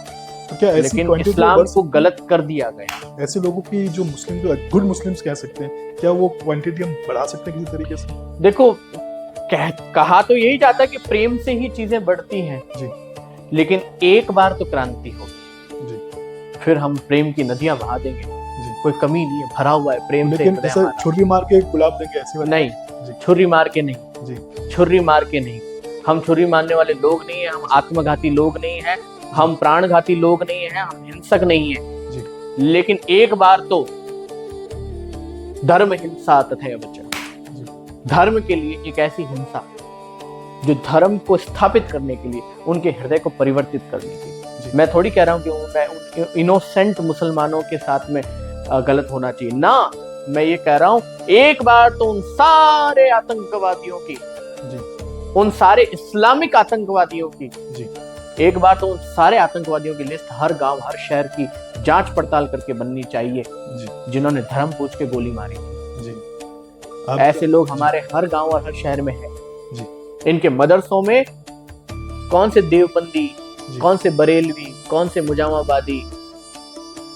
तो क्या ऐसी लेकिन क्वांटिटी इस्लाम को गलत कर दिया गया। ऐसे लोगों की जो मुस्लिम जो गुड मुस्लिम्स कह सकते हैं, क्या वो क्वांटिटी हम बढ़ा सकते हैं किसी तरीके से? देखो, कहा तो यही जाता है कि प्रेम से ही चीजें बढ़ती हैं जी लेकिन एक बार तो क्रांति होगी, जी फिर हम प्रेम की नदियां बहा देंगे, जी कोई कमी नहीं है, भरा हुआ है प्रेम से लेकिन हृदय ऐसा हमारा। छुरी मार के गुलाब देंगे ऐसे वाले? नहीं, जी छुरी मार के नहीं, जी छुरी मार के नहीं। हम छुरी मारने वाले लोग नहीं है, हम आत्मघाती लोग नहीं है, हम प्राणघाती लोग नहीं है, हम हिंसक नहीं है। जी लेकिन एक बार तो धर्म हिंसा तथा वचन, जी धर्म के लिए एक ऐसी हिंसा जो धर्म को स्थापित करने के लिए, उनके हृदय को परिवर्तित करने के लिए। जी। मैं थोड़ी कह रहा हूँ कि मैं उन इनोसेंट मुसलमानों के साथ में गलत होना चाहिए ना, मैं ये कह रहा हूँ एक बार तो उन सारे आतंकवादियों की, जी उन सारे इस्लामिक आतंकवादियों की, जी एक बार तो उन सारे आतंकवादियों की लिस्ट हर गांव हर शहर की जांच पड़ताल करके बननी चाहिए, जी जिन्होंने धर्म पूछ के गोली मारी। जी ऐसे लोग हमारे हर गांव और हर शहर में हैं। जी इनके मदरसों में कौन से देवबंदी, जी कौन से बरेलवी, कौन से मुजामाबादी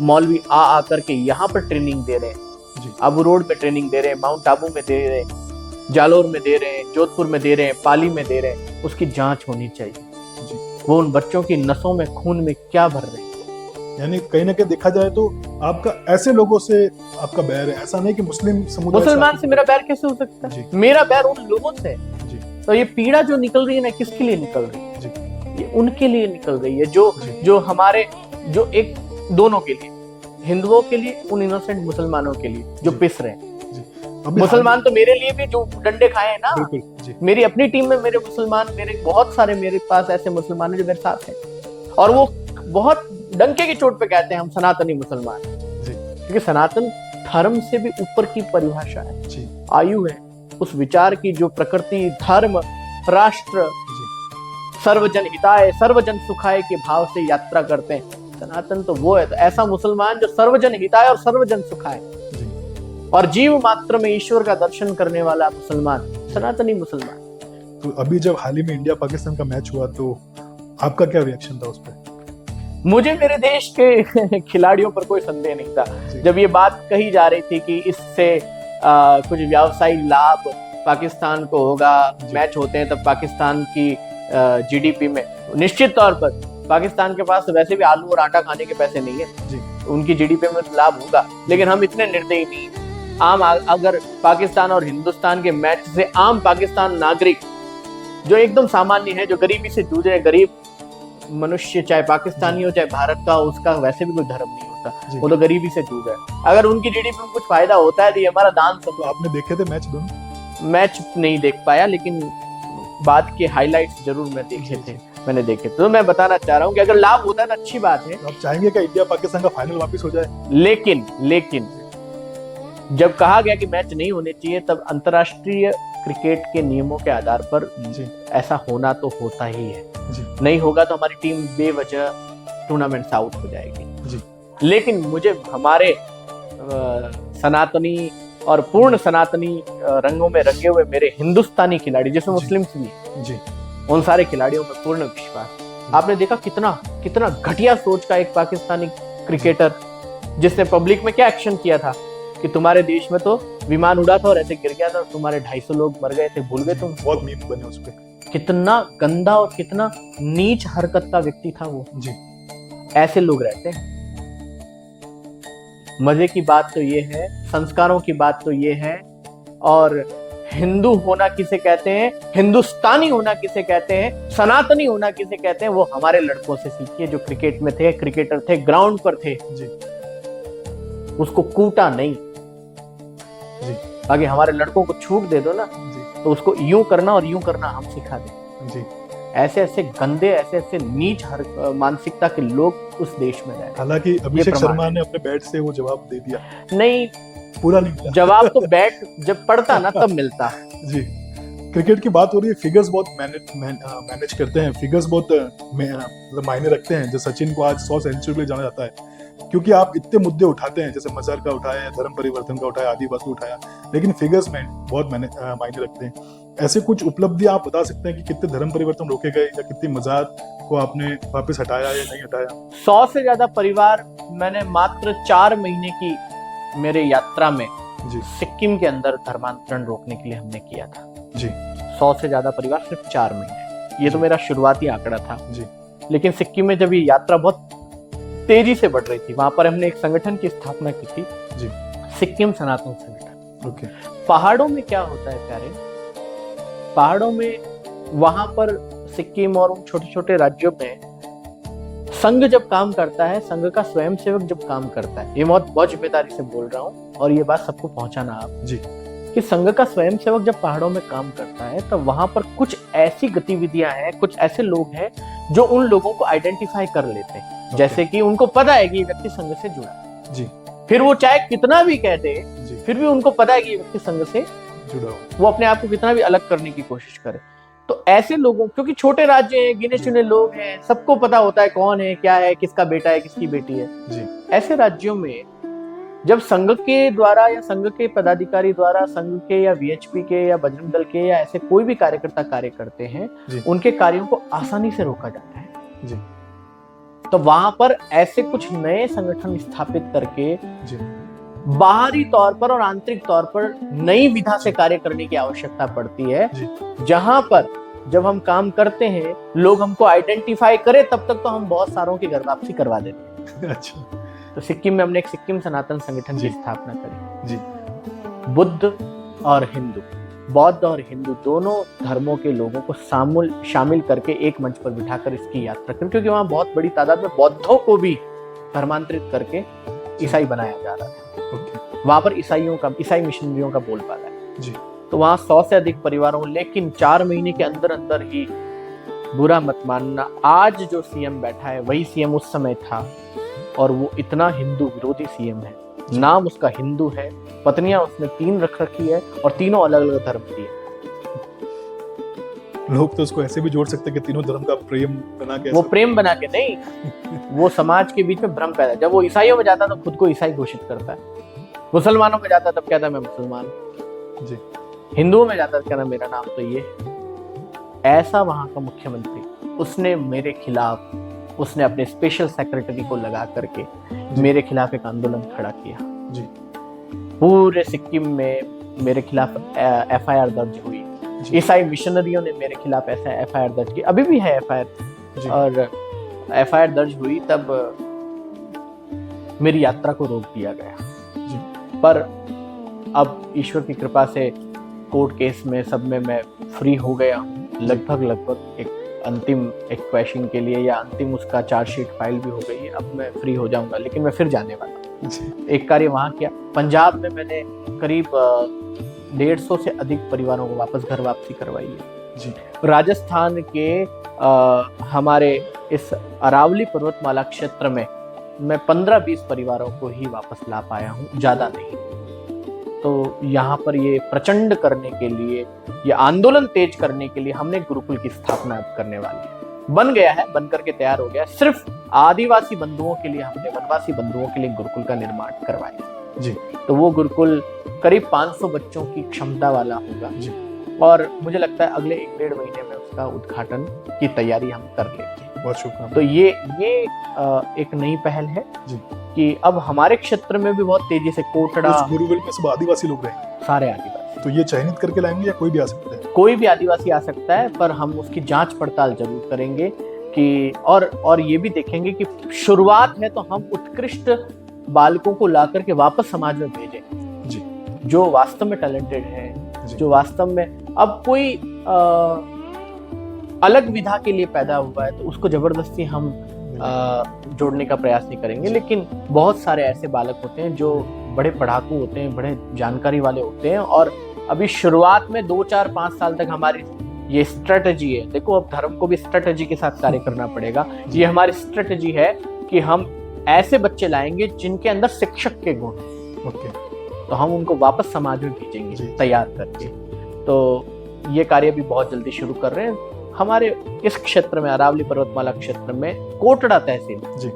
मौलवी आ करके यहाँ पर ट्रेनिंग दे रहे हैं। जी आबू रोड में ट्रेनिंग दे रहे हैं, माउंट आबू में दे रहे हैं, जालोर में दे रहे हैं, जोधपुर में दे रहे हैं, पाली में दे रहे हैं। उसकी जांच होनी चाहिए, जी वो उन बच्चों की नसों में, खून में क्या भर रहे हैं। यानी कहीं ना कहीं देखा जाए तो आपका ऐसे लोगों से आपका बैर है, ऐसा नहीं कि मुस्लिम समुदाय मुसलमान से मेरा बैर कैसे हो सकता जी। है? मेरा बैर उन लोगों से है। जी तो ये पीड़ा जो निकल रही है ना, किसके लिए निकल रही है? जी ये उनके लिए निकल रही है, जो जी। जो हमारे, जो एक दोनों के लिए, हिंदुओं के लिए, उन इनोसेंट मुसलमानों के लिए जो जी। पिस रहे हैं। अभी मुसलमान तो मेरे लिए भी जो डंडे खाए हैं ना, बिल्कुल जी मेरी अपनी टीम में मेरे मुसलमान, मेरे बहुत सारे, मेरे पास ऐसे मुसलमान हैं जो मेरे साथ हैं, और वो बहुत डंके की चोट पे कहते हैं हम सनातनी मुसलमान हैं। जी क्योंकि सनातन धर्म से भी ऊपर की परिभाषा है, जी आयु है उस विचार की जो प्रकृति, धर्म, राष्ट्र, जी सर्वजन हिताय, सर्वजन सुखाय के भाव से यात्रा करते हैं। सनातन तो वो है, तो ऐसा मुसलमान जो सर्वजन हिताय और सर्वजन सुखाय जी और जीव मात्र में ईश्वर का दर्शन करने वाला मुसलमान, सनातनी मुसलमान। तो अभी जब हाल ही में इंडिया पाकिस्तान का मैच हुआ तो आपका क्या रिएक्शन था उस पर? मुझे मेरे देश के खिलाड़ियों पर कोई संदेह नहीं था। जी। जब ये बात कही जा रही थी कि इससे कुछ व्यावसायिक लाभ पाकिस्तान को होगा, जी। मैच होते हैं तब पाकिस्तान की जीडीपी में, निश्चित तौर पर पाकिस्तान के पास वैसे भी आलू और आटा खाने के पैसे नहीं है, जी उनकी जीडीपी में तो लाभ होगा, लेकिन हम इतने निर्दयी नहीं। आम अगर पाकिस्तान और हिंदुस्तान के मैच से आम पाकिस्तान नागरिक जो एकदम सामान्य है, जो गरीबी से जूझ रहे, गरीब मनुष्य, चाहे पाकिस्तानी हो चाहे भारत का हो, उसका वैसे भी कोई धर्म नहीं होता, जी। वो तो गरीबी से जूझ रहा है। अगर उनकी जीडीपी में कुछ फायदा होता है तो ये हमारा दान सब। तो आपने देखे थे मैच दोनों? मैच नहीं देख पाया, लेकिन बाद के हाइलाइट्स जरूर मैं देखे थे, मैंने देखे। तो मैं बताना चाह रहा हूँ कि अगर लाभ होता है तो अच्छी बात है, तो आप चाहेंगे कि इंडिया पाकिस्तान का फाइनल वापस हो जाए? लेकिन जब कहा गया कि मैच नहीं होने चाहिए, तब अंतर्राष्ट्रीय क्रिकेट के नियमों के आधार पर जी ऐसा होना तो होता ही है। जी नहीं होगा तो हमारी टीम बेवजह टूर्नामेंट से आउट हो जाएगी। जी लेकिन मुझे हमारे सनातनी और पूर्ण सनातनी रंगों में रंगे हुए मेरे हिंदुस्तानी खिलाड़ी, जिसमें जी। मुस्लिम्स भी हैं, जी उन सारे खिलाड़ियों में पूर्ण विश्वास। आपने देखा कितना घटिया सोच का एक पाकिस्तानी क्रिकेटर, जिसने पब्लिक में क्या एक्शन किया था कि तुम्हारे देश में तो विमान उड़ा था और ऐसे गिर गया था और तुम्हारे 250 लोग मर गए थे, भूल गए तुम? बहुत मीम बने उस पे। कितना गंदा और कितना नीच हरकत का व्यक्ति था वो जी। ऐसे लोग रहते हैं। मजे की बात तो ये है, संस्कारों की बात तो ये है, और हिंदू होना किसे कहते हैं, हिंदुस्तानी होना किसे कहते हैं, सनातनी होना किसे कहते हैं, वो हमारे लड़कों से सीखिए जो क्रिकेट में थे, क्रिकेटर थे, ग्राउंड पर थे। जी। उसको कूटा नहीं। जी। आगे हमारे लड़कों को छूट दे दो ना जी। तो उसको यूं करना और यूं करना हम सिखा दें। जी। ऐसे ऐसे गंदे, ऐसे ऐसे नीच मानसिकता के लोग उस देश में रहे। हालांकि अभिषेक शर्मा ने अपने बैट से वो जवाब दे दिया। नहीं, पूरा नहीं मिला। जवाब तो बैट जब पड़ता ना तब मिलता। जी। क्रिकेट की बात हो रही है, फिगर्स बहुत मैनेज करते हैं, फिगर्स बहुत मतलब मायने रखते हैं। जैसे सचिन को आज 100 सेंचुरी के लिए जाना जाता है क्योंकि आप इतने मुद्दे उठाते हैं, जैसे मजहर का उठाया, धर्म परिवर्तन का उठाया, आदिवासी उठाया, लेकिन फिगर्स में बहुत मायने रखते हैं। ऐसे कुछ उपलब्धि आप बता सकते हैं कि कितने धर्म परिवर्तन रोके गए या कितनी मजहर को आपने वापस हटाया या नहीं हटाया? 100 से ज्यादा परिवार मैंने मात्र 4 महीने की मेरे यात्रा में जी। सिक्किम के अंदर धर्मांतरण रोकने के लिए हमने किया था। जी। 100 से ज्यादा परिवार सिर्फ 4 महीने, ये तो मेरा शुरुआती आंकड़ा था। जी। लेकिन सिक्किम में जब ये यात्रा बहुत तेजी से बढ़ रही थी, वहां पर हमने एक संगठन की स्थापना की थी। जी। सिक्किम सनातन संगठन। ओके। पहाड़ों में क्या होता है प्यारे, पहाड़ों में वहां पर सिक्किम और उन छोटे छोटे राज्यों में संघ जब काम करता है, संघ का स्वयंसेवक जब काम करता है, ये बहुत जिम्मेदारी से बोल रहा हूँ और ये बात सबको पहुंचाना आप जी, कि संघ का स्वयंसेवक जब पहाड़ों में काम करता है तो वहां पर कुछ ऐसी गतिविधियां हैं, कुछ ऐसे लोग हैं जो उन लोगों को आइडेंटिफाई कर लेते हैं। जैसे कि उनको पता है कि ये व्यक्ति संघ से जुड़ा जी, फिर वो चाहे कितना भी कह दे, फिर भी उनको पता है कि ये व्यक्ति संघ से जुड़ा, वो अपने आप को कितना भी अलग करने की कोशिश करे। तो ऐसे लोगों, क्योंकि छोटे राज्य हैं, गिने चुने लोग हैं, सबको पता होता है कौन है, क्या है, किसका बेटा है, किसकी बेटी है जी। ऐसे राज्यों में जब संघ के द्वारा या संघ के पदाधिकारी द्वारा, संघ के या वीएचपी के या बजरंग दल के या ऐसे कोई भी कार्यकर्ता कार्य करते हैं, उनके कार्यों को आसानी से रोका जाता है जी। तो वहां पर ऐसे कुछ नए संगठन स्थापित करके जी, बाहरी तौर पर और आंतरिक तौर पर नई विधा से कार्य करने की आवश्यकता पड़ती है, जहां पर जब हम काम करते हैं लोग हमको आइडेंटिफाई करे, तब तक तो हम बहुत सारों की घर वापसी करवा देते हैं। अच्छा। तो सिक्किम में हमने एक सिक्किम सनातन संगठन की स्थापना करी जी। बुद्ध और हिंदू, बौद्ध और हिंदू दोनों धर्मों के लोगों को शामिल करके एक मंच पर बिठाकर इसकी यात्रा करी, क्योंकि वहां बहुत बड़ी तादाद में बौद्धों को भी धर्मांतरित करके ईसाई बनाया जा रहा था। वहां पर ईसाई मिशनरियों का बोलबाला है जी। तो वहां 100 से अधिक परिवारों, लेकिन 4 महीने के अंदर अंदर ही, बुरा मत मानना, आज जो सीएम बैठा है वही सीएम उस समय था, और वो इतना हिंदू विरोधी सीएम है। नाम उसका हिंदू है, पत्नियां उसने 3 रख रखी है और तीनों अलग अलग धर्म की है। लोग तो उसको ऐसे भी जोड़ सकते हैं कि तीनों धर्म का प्रेम बना के, वो प्रेम बना के नहीं, वो समाज के बीच में भ्रम पैदा। जब वो ईसाइयों में जाता तो खुद को ईसाई घोषित करता है, मुसलमानों में जाता तब कहता मैं मुसलमान जी, हिंदुओं में जाता कहना मेरा नाम तो ये। ऐसा वहां का मुख्यमंत्री, उसने मेरे खिलाफ, उसने अपने स्पेशल सेक्रेटरी को लगा करके मेरे खिलाफ एक आंदोलन खड़ा किया जी। पूरे सिक्किम में मेरे खिलाफ एफआईआर दर्ज हुई, ईसाई मिशनरियों ने मेरे खिलाफ ऐसा एफआईआर दर्ज की, अभी भी है एफआईआर, और एफआईआर दर्ज हुई तब मेरी यात्रा को रोक दिया गया जी। पर अब ईश्वर की कृपा से कोर्ट केस में सब में मैं फ्री हो गया हूँ, लगभग एक अंतिम एक्वेशन के लिए या अंतिम उसका चार्जशीट फाइल भी हो गई है, अब मैं फ्री हो जाऊंगा, लेकिन मैं फिर जाने वाला हूँ। एक कार्य वहाँ किया, पंजाब में मैंने करीब 150 से अधिक परिवारों को वापस घर वापसी करवाई है जी। राजस्थान के हमारे इस अरावली पर्वतमाला क्षेत्र में मैं 15-20 परिवारों को ही वापस ला पाया हूँ, ज्यादा नहीं। तो यहाँ पर ये प्रचंड करने के लिए, ये आंदोलन तेज करने के लिए हमने गुरुकुल की स्थापना अब करने वाली है। बन गया है, बन करके तैयार हो गया। सिर्फ आदिवासी बंधुओं के लिए हमने, वनवासी बंधुओं के लिए गुरुकुल का निर्माण करवाया जी। तो वो गुरुकुल करीब 500 बच्चों की क्षमता वाला होगा जी। और मुझे लगता है अगले 1-1.5 महीने में उसका उद्घाटन की तैयारी हम कर लेंगे। बहुत शुभकामनाएं। तो ये एक नई पहल है जी। कि अब हमारे क्षेत्र में भी बहुत तेजी से कोटड़ा, उस गुरुकुल में सब आदिवासी लोग रहेंगे, सारे आदिवासी, तो ये चयनित करके लाएंगे या कोई भी आ सकता है? कोई भी आदिवासी आ सकता है, पर हम उसकी जांच पड़ताल जरूर करेंगे कि और ये भी देखेंगे कि शुरुआत है तो हम उत्कृष्ट बालकों को ला करके वापस समाज में भेजें जी, जो वास्तव में टैलेंटेड है, जो वास्तव में अब कोई अलग विधा के लिए पैदा हुआ है तो उसको जबरदस्ती हम जोड़ने का प्रयास नहीं करेंगे। लेकिन बहुत सारे ऐसे बालक होते हैं जो बड़े पढ़ाकू होते हैं, बड़े जानकारी वाले होते हैं, और अभी शुरुआत में 2, 4, 5 साल तक हमारी ये स्ट्रेटजी है। देखो, अब धर्म को भी स्ट्रेटजी के साथ कार्य करना पड़ेगा। ये हमारी स्ट्रेटजी है कि हम ऐसे बच्चे लाएंगे जिनके अंदर शिक्षक के गुण हैं। ओके, तो हम उनको वापस समाज में भेजेंगे तैयार करके। तो ये कार्य भी बहुत जल्दी शुरू कर रहे हैं। हमारे इस क्षेत्र में, अरावली पर्वतमाला क्षेत्र में कोटड़ा तहसील जी,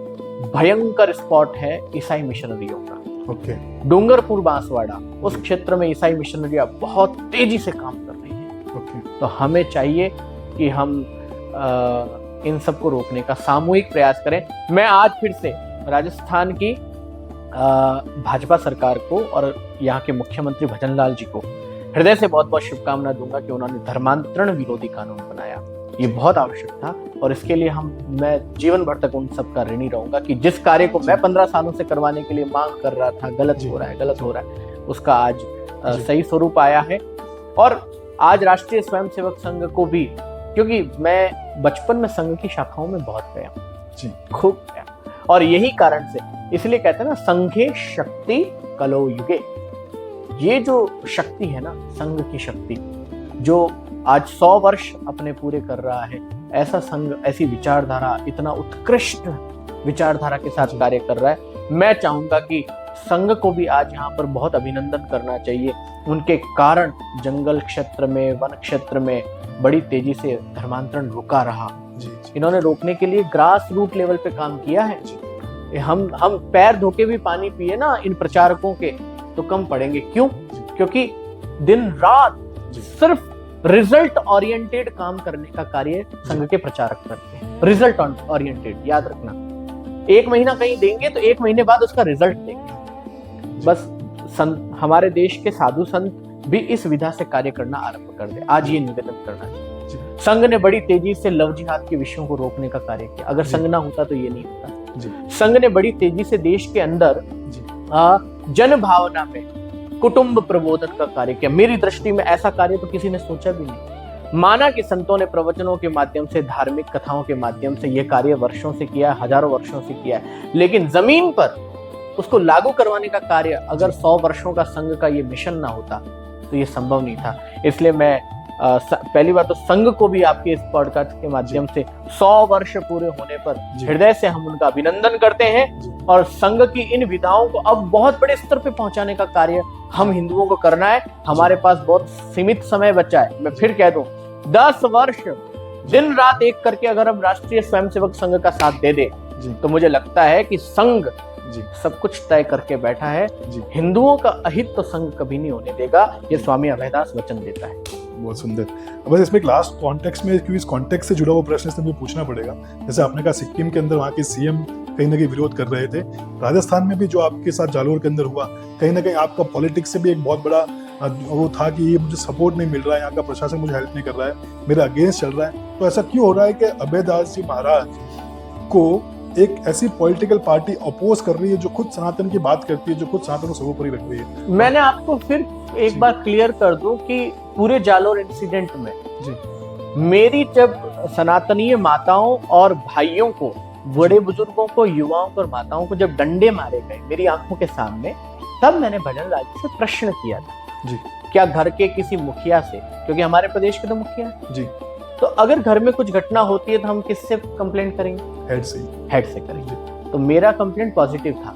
भयंकर स्पॉट है ईसाई मिशनरियों का। ओके, डूंगरपुर बांसवाड़ा, उस क्षेत्र में ईसाई मिशनरियां बहुत तेजी से काम कर रही हैं। ओके, तो हमें चाहिए कि हम इन सबको रोकने का सामूहिक प्रयास करें। मैं आज फिर से राजस्थान की भाजपा सरकार को और यहाँ के मुख्यमंत्री भजनलाल जी को हृदय से बहुत बहुत शुभकामना दूंगा कि उन्होंने धर्मांतरण विरोधी कानून बनाया। ये बहुत आवश्यक था और इसके लिए मैं जीवन भर तक उन सबका ऋणी रहूंगा कि जिस कार्य को मैं 15 सालों से करवाने के लिए मांग कर रहा था, गलत हो रहा है, उसका आज सही स्वरूप आया है। और आज राष्ट्रीय स्वयंसेवक संघ को भी, क्योंकि मैं बचपन में संघ की शाखाओं में बहुत गया, खूब गया, और यही कारण से, इसलिए कहते हैं ना, संघे शक्ति कलो युगे। ये जो शक्ति है ना, संघ की शक्ति, जो आज 100 वर्ष अपने पूरे कर रहा है, ऐसा संघ, ऐसी विचारधारा, इतना उत्कृष्ट विचारधारा के साथ कार्य कर रहा है। मैं चाहूंगा कि संघ को भी आज यहाँ पर बहुत अभिनंदन करना चाहिए। उनके कारण जंगल क्षेत्र में, वन क्षेत्र में बड़ी तेजी से धर्मांतरण रुका रहा। इन्होंने रोकने के लिए ग्रास रूट लेवल पे काम किया है। हम पैर धो के भी पानी पिए ना इन प्रचारकों के, तो कम पड़ेंगे। क्यों? क्योंकि दिन रात सिर्फ रिजल्ट ओरिएंटेड काम करने का कार्य संघ के प्रचारक करते हैं। रिजल्ट ओरिएंटेड, याद रखना, 1 महीना कहीं देंगे तो 1 महीने बाद उसका रिजल्ट देंगे। बस हमारे देश के साधु संत भी इस विधा से कार्य करना आरंभ कर दे। आज ये निवेदन करना चाहिए। संघ ने बड़ी तेजी से लव जिहाद के विषयों को रोकने का कार्य किया। अगर संघ ना होता तो ये नहीं होता। संघ ने बड़ी तेजी से देश के अंदर जन भावना में कुटुंब प्रबोधन का कार्य किया। मेरी दृष्टि में ऐसा कार्य तो किसी ने सोचा भी नहीं। माना कि संतों ने प्रवचनों के माध्यम से, धार्मिक कथाओं के माध्यम से ये कार्य वर्षों से किया है, हजारों वर्षों से किया है, लेकिन जमीन पर उसको लागू करवाने का कार्य, अगर 100 वर्षों का संघ का ये मिशन ना होता तो ये संभव नहीं था। इसलिए मैं पहली बार तो संघ को भी आपके इस पॉडकास्ट के माध्यम से 100 वर्ष पूरे होने पर हृदय से हम उनका अभिनंदन करते हैं। और संघ की इन विधाओं को अब बहुत बड़े स्तर पे पहुंचाने का कार्य हम हिंदुओं को करना है। हमारे पास बहुत सीमित समय बचा है। मैं फिर कह दूं, 10 वर्ष दिन रात एक करके अगर हम राष्ट्रीय स्वयंसेवक संघ का साथ दे दे तो मुझे लगता है कि संघ सब कुछ तय करके बैठा है। हिंदुओं का अहित तो संघ कभी नहीं होने देगा। ये स्वामी अभयदास वचन देता है। बहुत सुंदर। बस इसमें एक लास्ट कॉन्टेक्स्ट में, क्योंकि इस कॉन्टेक्स्ट से जुड़ा हुआ प्रश्न इसमें पूछना पड़ेगा। जैसे आपने कहा सिक्किम के अंदर वहाँ के सीएम कहीं ना कहीं विरोध कर रहे थे, राजस्थान में भी जो आपके साथ जालोर के अंदर हुआ, कहीं ना कहीं आपका पॉलिटिक्स से भी एक बहुत बड़ा वो था कि ये मुझे सपोर्ट नहीं मिल रहा है, यहाँ का प्रशासन मुझे हेल्प नहीं कर रहा है, मेरे अगेंस्ट चल रहा है। तो ऐसा क्यों हो रहा है कि अभयदास जी महाराज को एक ऐसी पॉलिटिकल पार्टी अपोज कर रही है जो खुद सनातन की बात करती है, जो खुद सनातन को सर्वोपरि रख रही है? मैंने आपको फिर एक बार क्लियर कर दूं कि पूरे जालोर इंसिडेंट में मेरी जब सनातनीय माताओं और भाइयों को, बड़े बुजुर्गों को, युवाओं को और माताओं को जब डंडे मारे गए मेरी आंखों के सामने, तब मैंने भजनलाल जी से प्रश्न किया था, क्या घर के किसी मुखिया से, क्योंकि हमारे प्रदेश के तो मुखिया है, तो अगर घर में कुछ घटना होती है तो हम किससे कंप्लेंट करेंगे? हेड से करेंगे। तो मेरा कंप्लेंट पॉजिटिव था,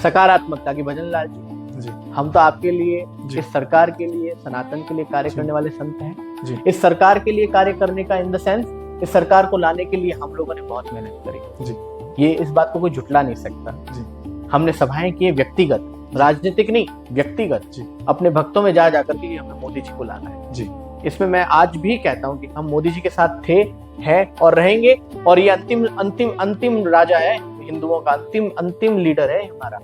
सकारात्मक था कि भजनलाल जी, हम तो आपके लिए, इस सरकार के लिए, सनातन के लिए कार्य करने वाले संत हैं। इस सरकार के लिए कार्य करने का इन द सेंस, इस सरकार को लाने के लिए हम लोगों ने बहुत मेहनत करी। ये इस बात को कोई झुटला नहीं सकता। हमने सभाएं की व्यक्तिगत, राजनीतिक नहीं, व्यक्तिगत, अपने भक्तों में जा जाकर के हमें मोदी जी को लाना है। इसमें मैं आज भी कहता हूं कि हम मोदी जी के साथ थे, हैं और रहेंगे। और ये अंतिम राजा है हिंदुओं का अंतिम लीडर है हमारा,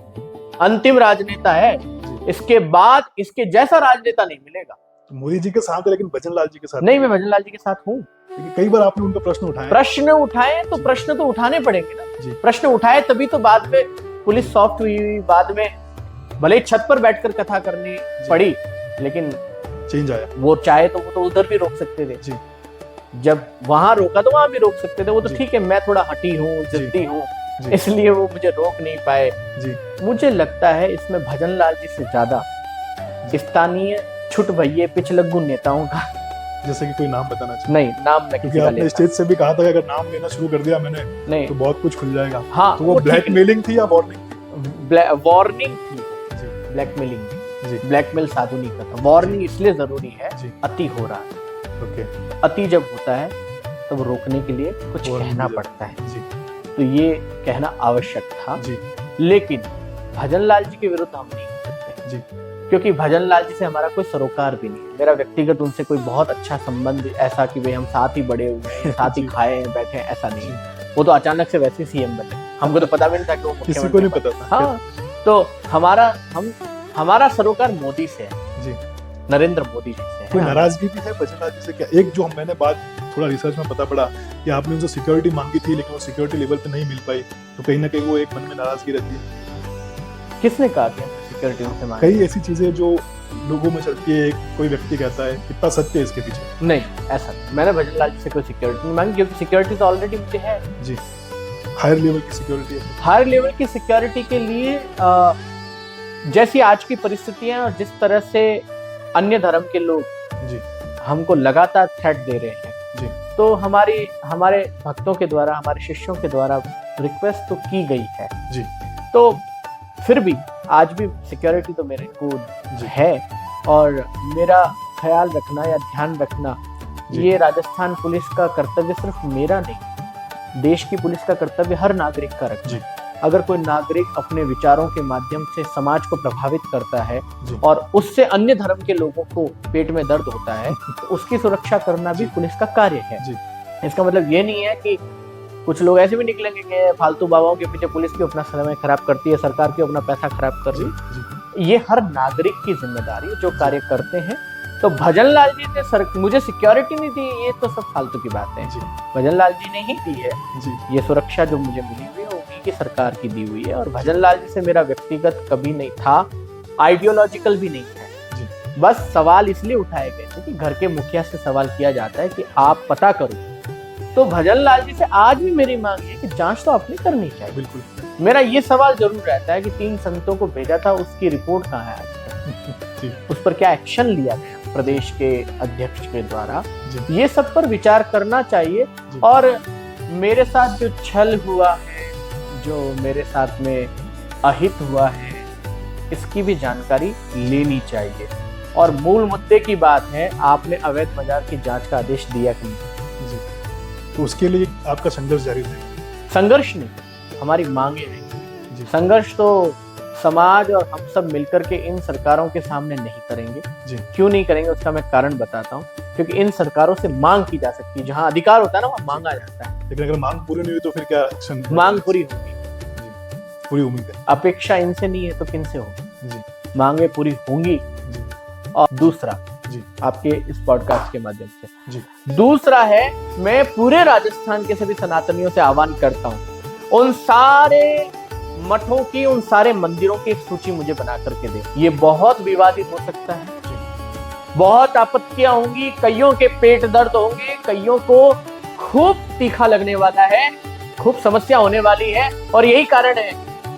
अंतिम राजनेता है। इसके बाद इसके जैसा राजनेता नहीं मिलेगा। तो मोदी जी के साथ है लेकिन भजन लाल जी के साथ नहीं, मैं भजन लाल जी के साथ हूँ। कई बार आपने उनका प्रश्न उठाया। प्रश्न उठाए तो प्रश्न तो उठाने पड़ेंगे ना जी। प्रश्न उठाए तभी तो बाद में पुलिस सॉफ्ट हुई, बाद में भले ही छत पर बैठकर कथा करनी पड़ी, लेकिन चेंज आया। वो चाहे तो वो तो उधर भी रोक सकते थे जी। जब वहां रोका तो वहां भी रोक सकते थे। वो तो जी। ठीक है, मैं थोड़ा हटी हूँ, जिद्दी हूँ, जी। इसलिए वो मुझे रोक नहीं पाए। जी। मुझे लगता है इसमें भजन लाल जी से ज्यादा स्थानीय छुट भैये पिछलग्गू नेताओं का, जैसे कि कोई नाम बताना चाहिए। नहीं नाम मैं क्योंकि किसी का आपने लेता स्टेज से भी कहा था कि अगर नाम लेना शुरू कर दिया मैंने नहीं, तो बहुत कुछ खुल जाएगा। हाँ, तो वो ब्लैकमेलिंग थी या वार्निंग? वार्निंग थी, जी। ब्लैकमेलिंग जी। ब्लैकमेल साधु नहीं करता। वार्निंग इसलिए जरूरी है, जी। अति हो रहा है। ओके। अति जब होता है तब रोकने के लिए कुछ warning कहना भी पड़ता है। जी। तो ये कहना आवश्यक था। जी। लेकिन भजन लाल जी के विरुद्ध हम नहीं कर सकते जी। क्योंकि भजन लाल जी से हमारा कोई सरोकार भी नहीं है। मेरा व्यक्तिगत उनसे कोई बहुत अच्छा संबंध ऐसा कि भाई हम साथ ही बड़े हुए हैं, साथ ही जी। खाए हैं, बैठे हैं, ऐसा नहीं है। वो तो अचानक से वैसे सीएम बने, हमको तो पता भी नहीं था कि वो किसी को नहीं मुख्यमंत्री पता था। हाँ, तो हमारा सरोकार मोदी से है जी। नरेंद्र मोदी जी से कोई है। नाराजगी भी है भजन लाल जी से क्या? एक जो मैंने बात थोड़ा रिसर्च में पता पड़ा कि आपने उनसे सिक्योरिटी मांगी थी लेकिन वो सिक्योरिटी लेवल पे नहीं मिल पाई, तो कहीं ना कहीं वो एक मन में नाराजगी रहती है। किसने कहा कि सिक्योरिटी से मांगी? कई ऐसी चीजें जो लोगों में चलती है, कोई व्यक्ति कहता है, कितना सत्य है इसके पीछे? नहीं, ऐसा नहीं। मैंने भजन लाल जी से कोई सिक्योरिटी नहीं मांगी क्योंकि सिक्योरिटी तो ऑलरेडी मुझे है। जी। हायर लेवल की सिक्योरिटी है। हायर लेवल की सिक्योरिटी के लिए जैसी आज की परिस्थितियां और जिस तरह से अन्य धर्म के लोग जी। हमको लगातार थ्रेट दे रहे हैं, जी। तो हमारे भक्तों के द्वारा, हमारे शिष्यों के द्वारा रिक्वेस्ट तो की गई है। जी। तो फिर भी आज भी सिक्योरिटी तो मेरे को है और मेरा ख्याल रखना या ध्यान रखना ये राजस्थान पुलिस का कर्तव्य सिर्फ मेरा नहीं, देश की पुलिस का कर्तव्य हर नागरिक का रखना। जी। अगर कोई नागरिक अपने विचारों के माध्यम से समाज को प्रभावित करता है जी। और उससे अन्य धर्म के लोगों को पेट में दर्द होता है तो उसकी सुरक्षा करना भी पुलिस का कार्य है। जी। इसका मतलब ये नहीं है कि कुछ लोग ऐसे भी निकलेंगे कि फालतू बाबाओं के पीछे पुलिस क्यों अपना समय खराब करती है, सरकार क्यों अपना पैसा खराब कर रही है। ये हर नागरिक की जिम्मेदारी है जो कार्य करते हैं। तो भजन लाल जी ने मुझे सिक्योरिटी नहीं दी, ये तो सब फालतू की बात है। भजन लाल जी ने ही दी है। जी। ये सुरक्षा जो मुझे मिली हुई है उन्हीं की सरकार की दी हुई है और भजन लाल जी से मेरा व्यक्तिगत कभी नहीं था, आइडियोलॉजिकल भी नहीं है। बस सवाल इसलिए उठाए गए थे कि घर के मुखिया से सवाल किया जाता है कि आप पता करो। तो भजन लाल जी से आज भी मेरी मांग है कि जांच तो आपने करनी चाहिए। बिल्कुल। मेरा ये सवाल जरूर रहता है कि 3 संतों को भेजा था, उसकी रिपोर्ट कहाँ है आज तक? उस पर क्या एक्शन लिया गया प्रदेश के अध्यक्ष के द्वारा? ये सब पर विचार करना चाहिए। और मेरे साथ जो छल हुआ है, जो मेरे साथ में अहित हुआ है, इसकी भी जानकारी लेनी चाहिए। और मूल मुद्दे की बात है, आपने अवैध बाजार की जांच का आदेश दिया कि नहीं? तो उसके लिए आपका संघर्ष जारी रहेगा? संघर्ष नहीं, हमारी मांगे हैं। संघर्ष तो समाज और हम सब मिलकर के इन सरकारों के सामने नहीं करेंगे। क्यों नहीं करेंगे उसका मैं कारण बताता हूँ। क्योंकि इन सरकारों से मांग की जा सकती है, जहाँ अधिकार होता है ना वहाँ मांगा जाता है। लेकिन अगर मांग पूरी नहीं हुई तो फिर क्या एक्शन? मांग पूरी होगी, पूरी उम्मीद है। अपेक्षा इनसे नहीं है तो किन से होगी? मांगे पूरी होंगी। और दूसरा आपके इस पॉडकास्ट के माध्यम से दूसरा है, मैं पूरे राजस्थान के सभी सनातनियों से आह्वान करता हूँ, उन सारे मठों की, उन सारे मंदिरों की एक सूची मुझे बना करके दे। ये बहुत विवादित हो सकता है, बहुत आपत्तियां होंगी, कईयों के पेट दर्द होंगे, कईयों को खूब तीखा लगने वाला है, खूब समस्या होने वाली है। और यही कारण है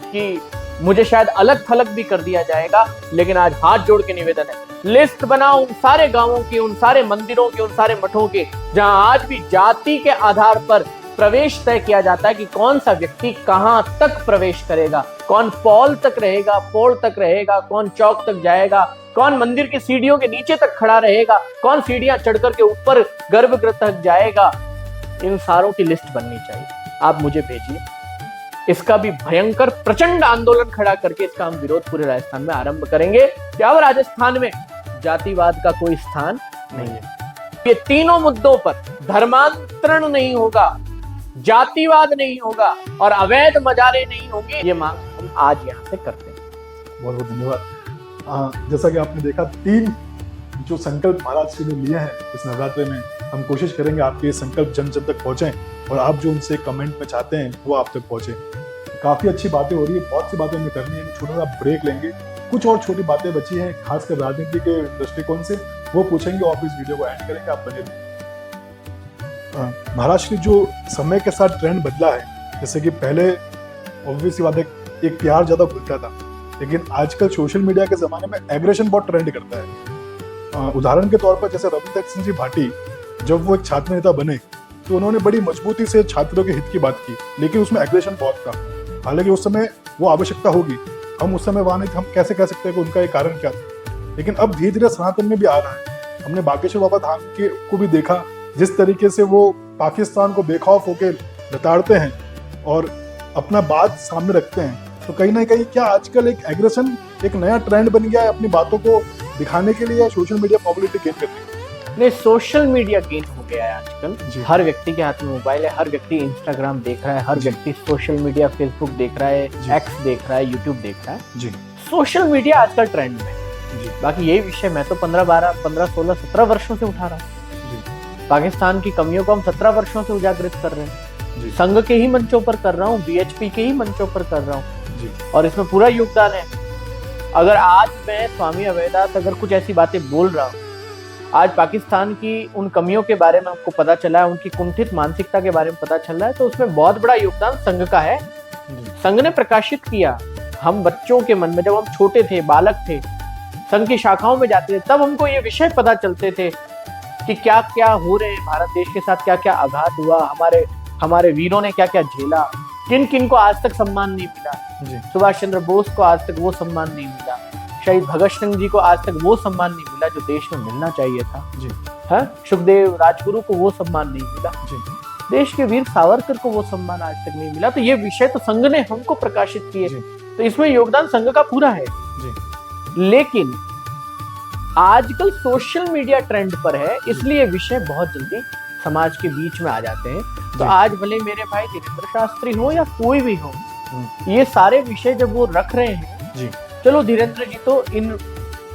कि मुझे शायद अलग थलग भी कर दिया जाएगा। लेकिन आज हाथ जोड़ के निवेदन है, लिस्ट बनाओ उन सारे गांवों की, उन सारे मंदिरों की, उन सारे मठों के जहां आज भी जाति के आधार पर प्रवेश तय किया जाता है कि कौन सा व्यक्ति कहां तक प्रवेश करेगा, कौन पॉल तक रहेगा, पोल तक रहेगा, कौन चौक तक जाएगा, कौन मंदिर की सीढ़ियों के नीचे तक खड़ा रहेगा, कौन सीढ़ियां चढ़कर के ऊपर गर्भगृह तक जाएगा। इन सारों की लिस्ट बननी चाहिए, आप मुझे भेजिए। इसका भी भयंकर प्रचंड आंदोलन खड़ा करके इसका हम विरोध पूरे राजस्थान में आरंभ करेंगे कि अब राजस्थान में जातिवाद का कोई स्थान नहीं है। ये तीनों मुद्दों पर धर्मांतरण नहीं होगा जातिवाद नहीं होगा और अवैध मजारे नहीं होंगे, ये मांग हम आज यहाँ से करते हैं। बहुत बहुत धन्यवाद। जैसा कि आपने देखा, 3 जो संकल्प महाराज श्री ने लिए हैं इस नवरात्रि में, हम कोशिश करेंगे आपके ये संकल्प जन जन तक पहुंचे और आप जो उनसे कमेंट में चाहते हैं वो आप तक पहुंचे। काफी अच्छी बातें हो रही है, बहुत सी बातें हमें करनी है, छोटा सा ब्रेक लेंगे, कुछ और छोटी बातें बची हैं खासकर राजनीति के दृष्टिकोण से, वो पूछेंगे और इस वीडियो को एंड करेंगे। आप बने रहिए। महाराज श्री, जो समय के साथ ट्रेंड बदला है, जैसे कि पहले ऑब्वियस बात है एक प्यार ज्यादा खुलता था, लेकिन आजकल सोशल मीडिया के जमाने में एग्रेशन बहुत ट्रेंड करता है। उदाहरण के तौर पर जैसे रविंद्र सिंह जी भाटी, जब वो एक छात्र नेता बने तो उन्होंने बड़ी मजबूती से छात्रों के हित की बात की, लेकिन उसमें एग्रेशन बहुत था। हालांकि उस समय वो आवश्यकता होगी, हम उस समय वहां नहीं थे, हम कैसे कह सकते हैं कि उनका एक कारण क्या था, लेकिन अब धीरे धीरे सनातन में भी आ रहा है। हमने बागेश्वर बाबा धाम के को भी देखा, जिस तरीके से वो पाकिस्तान को बेखौफ होकर लताड़ते हैं और अपना बात सामने रखते हैं, तो कहीं ना कहीं क्या आजकल एक एग्रेशन एक नया ट्रेंड बन गया है अपनी बातों को दिखाने के लिए, सोशल मीडिया पॉपुलैरिटी गेन करने के लिए? नहीं, सोशल मीडिया गेन हो गया है आजकल। हर व्यक्ति के हाथ में मोबाइल है, हर व्यक्ति इंस्टाग्राम देख रहा है, हर व्यक्ति सोशल मीडिया फेसबुक देख रहा है, एक्स देख रहा है, यूट्यूब देख रहा है। सोशल मीडिया आजकल ट्रेंड में है। बाकी यही विषय मैं तो 15, 16, 17 वर्षों से उठा रहा हूँ। पाकिस्तान की कमियों को हम 17 वर्षों से उजागरित कर रहे हैं। संघ के ही मंचों पर कर रहा हूँ, बीएचपी के ही मंचों पर कर रहा हूँ, और इसमें पूरा योगदान है। अगर आज मैं स्वामी अभयदास अगर कुछ ऐसी बातें बोल रहा हूँ, आज पाकिस्तान की उन कमियों के बारे में आपको पता चला है, उनकी कुंठित मानसिकता के बारे में पता चल रहा है, तो उसमें बहुत बड़ा योगदान संघ का है। संघ ने प्रकाशित किया। हम बच्चों के मन में, जब हम छोटे थे, बालक थे, संघ की शाखाओं में जाते थे, तब हमको ये विषय पता चलते थे कि क्या क्या हो रहे हैं भारत देश के साथ, क्या क्या आघात हुआ, हमारे वीरों ने क्या क्या झेला, किन किन को आज तक सम्मान नहीं मिला। सुभाष चंद्र बोस को आज तक वो सम्मान नहीं मिला, शहीद भगत सिंह जी को आज तक वो सम्मान नहीं मिला जो देश में मिलना चाहिए था। सुखदेव राजगुरु को वो सम्मान नहीं मिला, देश के वीर सावरकर को वो सम्मान आज तक नहीं मिला। तो ये विषय तो संघ ने हमको प्रकाशित किए, तो इसमें योगदान संघ का पूरा है। लेकिन आजकल सोशल मीडिया ट्रेंड पर है, इसलिए विषय बहुत जल्दी समाज के बीच में आ जाते हैं। तो आज भले मेरे भाई धीरेन्द्र शास्त्री हो या कोई भी हो, ये सारे विषय जब वो रख रहे हैं, चलो धीरेन्द्र जी तो इन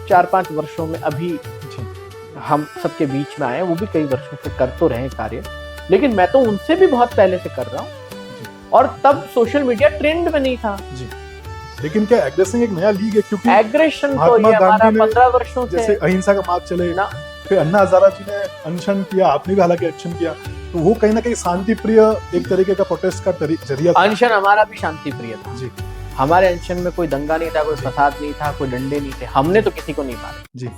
4-5 वर्षों में अभी हम सबके बीच में आए, वो भी कई वर्षों से कर तो रहे कार्य, लेकिन मैं तो उनसे भी बहुत पहले से कर रहा हूँ, और तब सोशल मीडिया ट्रेंड में नहीं था। लेकिन क्या एग्रेशन एक नया लीग है? क्योंकि एग्रेशन तो ये हमारा 15 वर्षों से, जैसे अहिंसा का मार्ग चले ना, फिर अन्ना हजारा जी ने अनशन किया, आपने भी हालांकि एक्शन किया, तो वो कहीं ना कहीं शांति प्रिय एक तरीके का प्रोटेस्ट का जरिया था। अनशन हमारा भी शांति प्रिय था जी। हमारे अनशन में कोई दंगा नहीं था, कोई फसाद नहीं था, कोई डंडे नहीं थे, हमने तो किसी को नहीं मारा जी।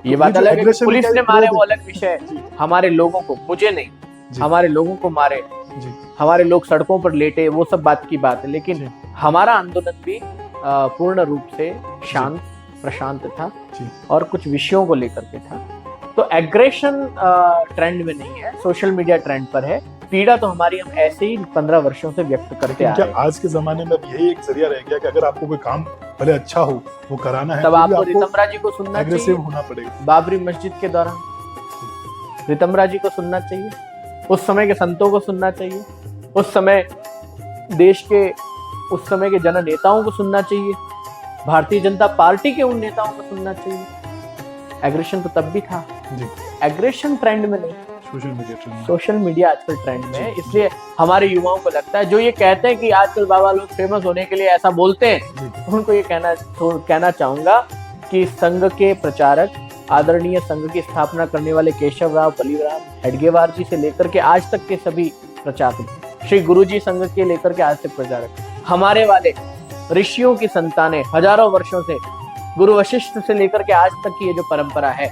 ये बात अलग है, पुलिस ने मारे वो अलग विषय है। हमारे लोगों को, मुझे नहीं, हमारे लोगों को मारे, हमारे लोग सड़कों पर लेटे, वो सब बात की बात है। लेकिन हमारा आंदोलन भी पूर्ण रूप से शांत प्रशांत था और कुछ विषयों को लेकर के था। तो एग्रेशन ट्रेंड में नहीं है, सोशल मीडिया ट्रेंड पर है। पीड़ा तो हमारी हम ऐसे ही 15 वर्षों से व्यक्त करते आ रहे हैं। आज के जमाने में यही एक जरिया रह गया कि अगर आपको कोई काम भले अच्छा हो वो कराना है, तब आपको रितमरा जी को सुनना चाहिए, होना पड़ेगा। बाबरी मस्जिद के दौरान रितमरा जी को सुनना चाहिए, उस समय के संतों को सुनना चाहिए, उस समय देश के उस समय के जन नेताओं को सुनना चाहिए, भारतीय जनता पार्टी के उन नेताओं को सुनना चाहिए। एग्रेशन तो तब भी था जी। एग्रेशन ट्रेंड में नहीं, सोशल मीडिया आजकल ट्रेंड में है। इसलिए हमारे युवाओं को लगता है, जो ये कहते हैं कि आजकल बाबा लोग फेमस होने के लिए ऐसा बोलते हैं, उनको ये कहना चाहूंगा कि संघ के प्रचारक, आदरणीय संघ की स्थापना करने वाले केशवराव बलिराम हेडगेवार जी से लेकर के आज तक के सभी प्रचारक, श्री गुरुजी संघ के लेकर के आज तक प्रचारक, हमारे वाले ऋषियों की संतानें हजारों वर्षों से, गुरु वशिष्ठ से लेकर के आज तक की ये जो परंपरा है,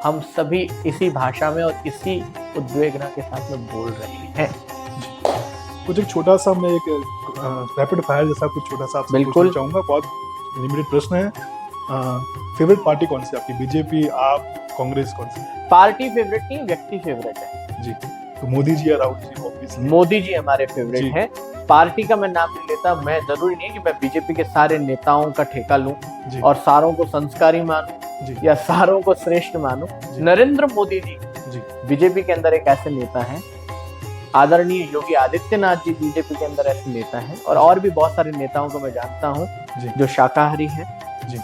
हम सभी इसी भाषा में और इसी उद्वेगना के साथ में बोल रहे हैं। कुछ एक छोटा सा मैं एक रैपिड फायर जैसा कुछ छोटा सा आपसे पूछना चाहूंगा, बहुत लिमिटेड प्रश्न है। फेवरेट पार्टी कौन सी आपकी? बीजेपी, आप, कांग्रेस, कौन सी? पार्टी फेवरेट नहीं, व्यक्ति फेवरेट है जी। तो मोदी जी या राहुल जी? ऑब्वियसली मोदी जी हमारे फेवरेट हैं। पार्टी का मैं नाम नहीं लेता, मैं जरूरी नहीं कि मैं बीजेपी के सारे नेताओं का ठेका लूं और सारों को संस्कारी मानूं या सारों को श्रेष्ठ मानूं। नरेंद्र मोदी जी बीजेपी के अंदर एक ऐसे नेता हैं आदरणीय योगी आदित्यनाथ जी बीजेपी के अंदर ऐसे नेता हैं, और भी बहुत सारे नेताओं को मैं जानता हूँ जो शाकाहारी हैं,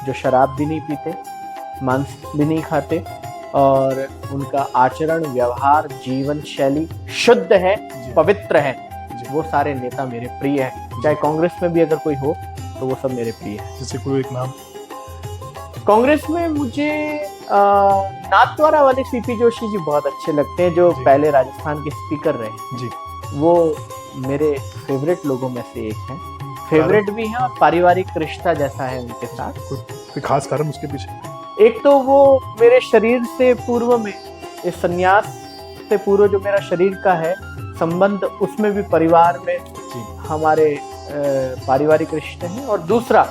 जो शराब भी नहीं पीते, मांस भी नहीं खाते, और उनका आचरण, व्यवहार, जीवन शैली शुद्ध है, पवित्र है। वो सारे नेता मेरे प्रिय हैं। चाहे कांग्रेस में भी अगर कोई हो तो वो सब मेरे प्रिय हैं। जैसे कोई एक नाम? कांग्रेस में मुझे नाथद्वारा वाले सीपी जोशी जी बहुत अच्छे लगते हैं, जो पहले राजस्थान के स्पीकर रहे जी। वो मेरे फेवरेट लोगों में से एक हैं। फेवरेट भी हैं और पारिवारिक रिश्ता जैसा है उनके साथ। कोई खास कारण उसके पीछे? एक तो वो मेरे शरीर से पूर्व में, इस संन्यास से पूर्व जो मेरा शरीर का है संबंध, उसमें भी परिवार में हमारे पारिवारिक रिश्ते हैं। और दूसरा,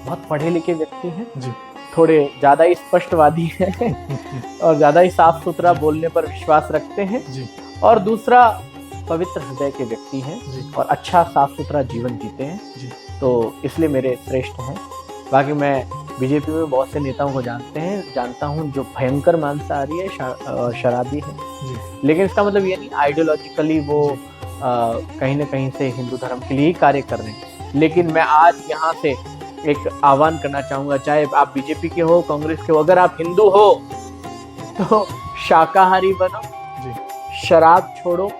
बहुत पढ़े लिखे व्यक्ति हैं जी, थोड़े ज्यादा ही स्पष्टवादी हैं और ज्यादा ही साफ सुथरा बोलने पर विश्वास रखते हैं जी। और दूसरा, पवित्र हृदय के व्यक्ति हैं जी। और अच्छा साफ सुथरा जीवन जीते हैं जी। तो इसलिए मेरे श्रेष्ठ हैं। बाकी मैं बीजेपी में बहुत से नेताओं को जानता हूँ जो भयंकर मांसाहारी है, शराबी है, लेकिन इसका मतलब ये नहीं आइडियोलॉजिकली वो कहीं ना कहीं से हिंदू धर्म के लिए ही कार्य कर रहे हैं। लेकिन मैं आज यहाँ से एक आह्वान करना चाहूंगा, चाहे आप बीजेपी के हो, कांग्रेस के हो, अगर आप हिंदू हो तो शाकाहारी बनो, शराब छोड़ो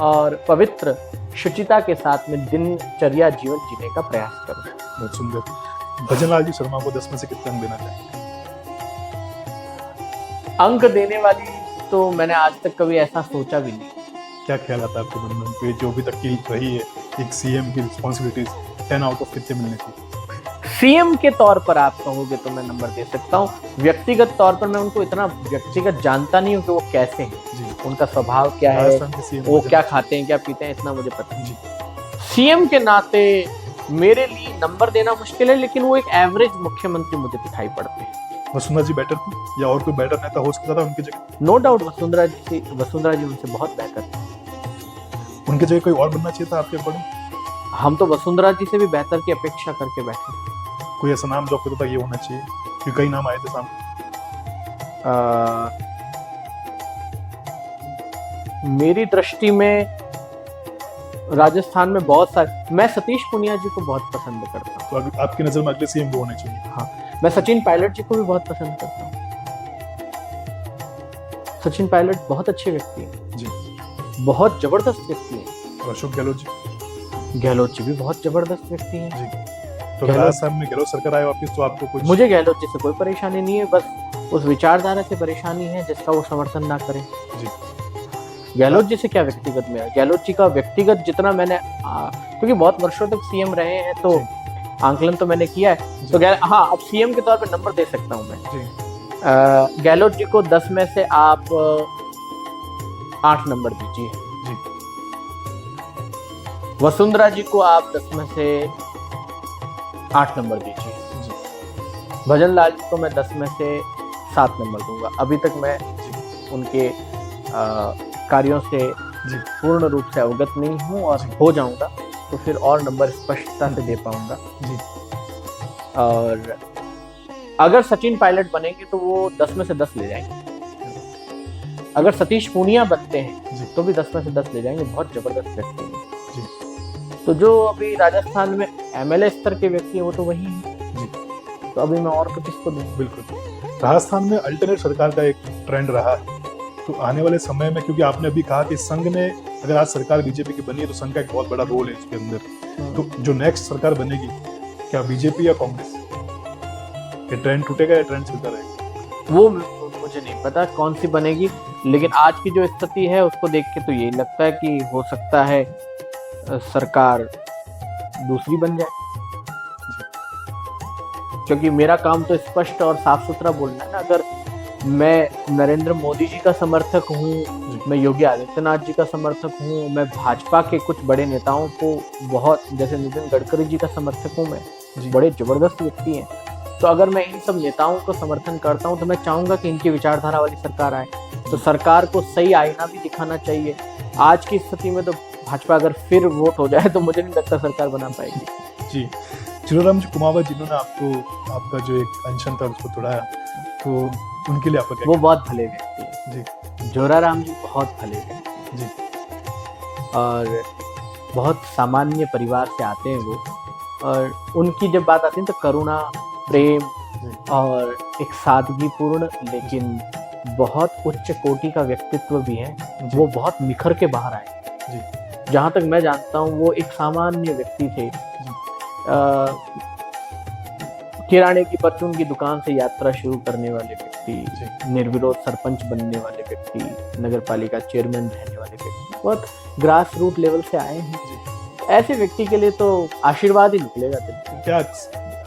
और पवित्र शुचिता के साथ में दिनचर्या जीवन जीने का प्रयास करो। बहुत सुंदर। भजनलाल जी शर्मा को 10 में से कितने अंक देना चाहेंगे? अंक देने वाली तो मैंने आज तक कभी ऐसा सोचा भी नहीं। क्या ख्याल आता है आपके मन में पे जो अभी तक की रही है एक सीएम की रिस्पॉन्सिबिलिटीज 10 आउट ऑफ कितने मिलने चाहिए? सीएम के तौर पर आप कहोगे तो मैं नंबर दे सकता हूँ। व्यक्तिगत तौर पर मैं उनको इतना व्यक्तिगत जानता नहीं हूँ कि वो कैसे हैं, उनका स्वभाव क्या है, वो क्या खाते हैं, क्या पीते हैं, इतना मुझे पता नहीं। सीएम के नाते मेरे लिए नंबर देना मुश्किल है, लेकिन वो एक एवरेज मुख्यमंत्री मुझे दिखाई पड़ते हैं। वसुंधरा जी बेटर थी या और कोई बेटर नेता हो सकता था उनकी जगह? नो डाउट वसुंधरा जी उनसे बहुत बेहतर थी। उनकी जगह कोई और बनना चाहिए था आपके अकॉर्डिंग? हम तो वसुंधरा जी से भी बेहतर की अपेक्षा करके बैठे। कोई ऐसा नाम जो आपको पता ये होना चाहिए? क्योंकि कई नाम आए थे सामने। मेरी दृष्टि में राजस्थान में बहुत सारे, मैं सतीश पूनिया जी को बहुत पसंद करता हूँ। तो आपकी नजर में अगले सीएम वो होने चाहिए? हाँ, मैं सचिन पायलट जी को भी बहुत पसंद करता हूँ। सचिन पायलट बहुत अच्छे व्यक्ति हैं जी, बहुत जबरदस्त व्यक्ति हैं। और अशोक गहलोत जी भी बहुत जबरदस्त व्यक्ति हैं जी। तो राजस्थान में गहलोत सरकार आए वापिस तो आपको कुछ? मुझे गहलोत जी से कोई परेशानी नहीं है, बस उस विचारधारा से परेशानी है जिसका वो समर्थन ना करें जी। गहलोत जी से क्या व्यक्तिगत में है, गहलोत जी का व्यक्तिगत जितना मैंने क्योंकि बहुत वर्षों तक सीएम रहे हैं तो आंकलन तो मैंने किया है, तो हाँ अब सीएम के तौर पर नंबर दे सकता हूँ मैं। गहलोत जी को 10 में से आप 8 नंबर दीजिए जी। वसुंधरा जी को आप 10 में से 8 नंबर दीजिए जी। भजनलाल जी को मैं 10 में से 7 नंबर दूंगा। अभी तक मैं उनके कार्यों से पूर्ण रूप से अवगत नहीं हूँ और हो जाऊंगा तो फिर और नंबर स्पष्टता से दे पाऊंगा जी। और अगर सचिन पायलट बनेंगे तो वो 10 में से 10 ले जाएंगे। अगर सतीश पूनिया बनते हैं तो भी 10 में से 10 ले जाएंगे। बहुत जबरदस्त व्यक्ति हैं। तो जो अभी राजस्थान में एमएलए स्तर के व्यक्ति है वो तो वही है जी। तो अभी मैं और तो किसको दूं? बिल्कुल। राजस्थान में अल्टरनेट सरकार का एक ट्रेंड रहा है, तो आने वाले समय में, क्योंकि आपने अभी कहा कि संघ ने अगर आज सरकार बीजेपी की बनी है तो संघ का एक बहुत बड़ा रोल है इसके अंदर, तो जो नेक्स्ट सरकार बनेगी क्या बीजेपी या कांग्रेस, ये ट्रेंड टूटेगा या ट्रेंड चलता रहेगा? वो मुझे नहीं पता कौन सी बनेगी, लेकिन आज की जो स्थिति है उसको देख के तो यही लगता है कि हो सकता है सरकार दूसरी बन जाए, क्योंकि मेरा काम तो स्पष्ट और साफ सुथरा बोलना है ना। अगर मैं नरेंद्र मोदी जी का समर्थक हूँ, मैं योगी आदित्यनाथ जी का समर्थक हूँ, मैं भाजपा के कुछ बड़े नेताओं को बहुत, जैसे नितिन गडकरी जी का समर्थक हूँ, मैं बड़े जबरदस्त व्यक्ति हैं, तो अगर मैं इन सब नेताओं को समर्थन करता हूँ तो मैं चाहूंगा कि इनकी विचारधारा वाली सरकार आए। तो सरकार को सही आईना भी दिखाना चाहिए। आज की स्थिति में तो भाजपा अगर फिर वोट हो जाए तो मुझे नहीं लगता सरकार बना पाएगी जी। चिरोराम जी कुमावत जिन्होंने आपको आपका जो एक अनशन था उसको तोड़ाया, तो उनके लिए आपका क्या? वो बहुत भले व्यक्ति है जी। जोराराम जी बहुत भले व्यक्ति जी। और बहुत सामान्य परिवार से आते हैं वो, और उनकी जब बात आती है तो करुणा, प्रेम और एक सादगीपूर्ण लेकिन बहुत उच्च कोटि का व्यक्तित्व भी है। वो बहुत निखर के बाहर आए। जहाँ तक मैं जानता हूँ वो एक सामान्य व्यक्ति थे, किराने की परचून की दुकान से यात्रा शुरू करने वाले व्यक्ति, निर्विरोध सरपंच बनने वाले व्यक्ति, नगर पालिका चेयरमैन रहने वाले व्यक्ति, बहुत ग्रास रूट लेवल से आए हैं। ऐसे व्यक्ति के लिए तो आशीर्वाद ही निकलेगा। क्या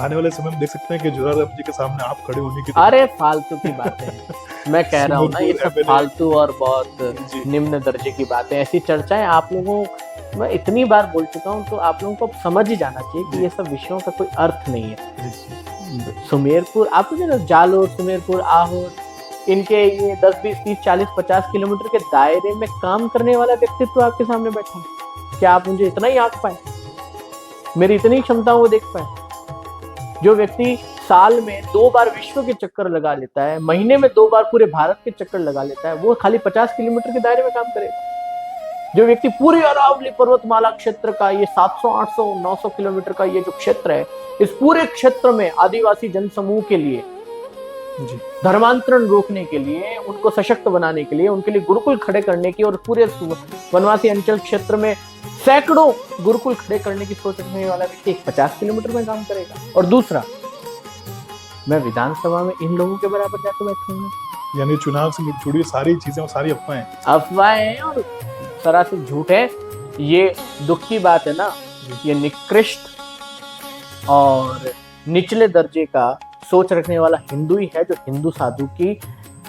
आने वाले समय में देख सकते हैं कि जुराराम जी के सामने आप खड़े होने की? अरे फालतू की बातें मैं कह रहा हूँ ना, ये सब फालतू और बहुत निम्न दर्जे की बातें, ऐसी चर्चाएं आप लोगों, मैं इतनी बार बोल चुका हूँ, तो आप लोगों को समझ ही जाना चाहिए कि ये सब विषयों का कोई अर्थ नहीं है। सुमेरपुर, आप मुझे जालोर, सुमेरपुर, आहोर, इनके ये 10, 20, 30, 40, 50 किलोमीटर के दायरे में काम करने वाला व्यक्तित्व आपके सामने बैठा है। क्या आप मुझे इतना ही आंक पाए, मेरी इतनी क्षमताओं को देख पाए? जो व्यक्ति साल में 2 बार विश्व के चक्कर लगा लेता है, महीने में 2 बार पूरे भारत के चक्कर लगा लेता है, वो खाली 50 किलोमीटर के दायरे में काम करेगा। जो व्यक्ति पूरी अरावली पर्वतमाला क्षेत्र का, ये 700, 800, 900 किलोमीटर का ये जो क्षेत्र है, इस पूरे क्षेत्र में आदिवासी जनसमूह के लिए धर्मांतरण रोकने के लिए, उनको सशक्त बनाने के लिए, उनके लिए गुरुकुल खड़े करने की, और पूरे वनवासी अंचल क्षेत्र में सैकड़ों गुरुकुल खड़े करने की सोच रखने वाला व्यक्ति 50 किलोमीटर में काम करेगा। और दूसरा, मैं विधानसभा में इन लोगों के बराबर जाकर बैठूंगा। यानी चुनाव से जुड़ी सारी चीजें और सारी अफवाहें हैं और सरासर झूठ है। ये दुख की बात है ना, ये निकृष्ट और निचले दर्जे का सोच रखने वाला हिंदू ही है जो हिंदू साधु की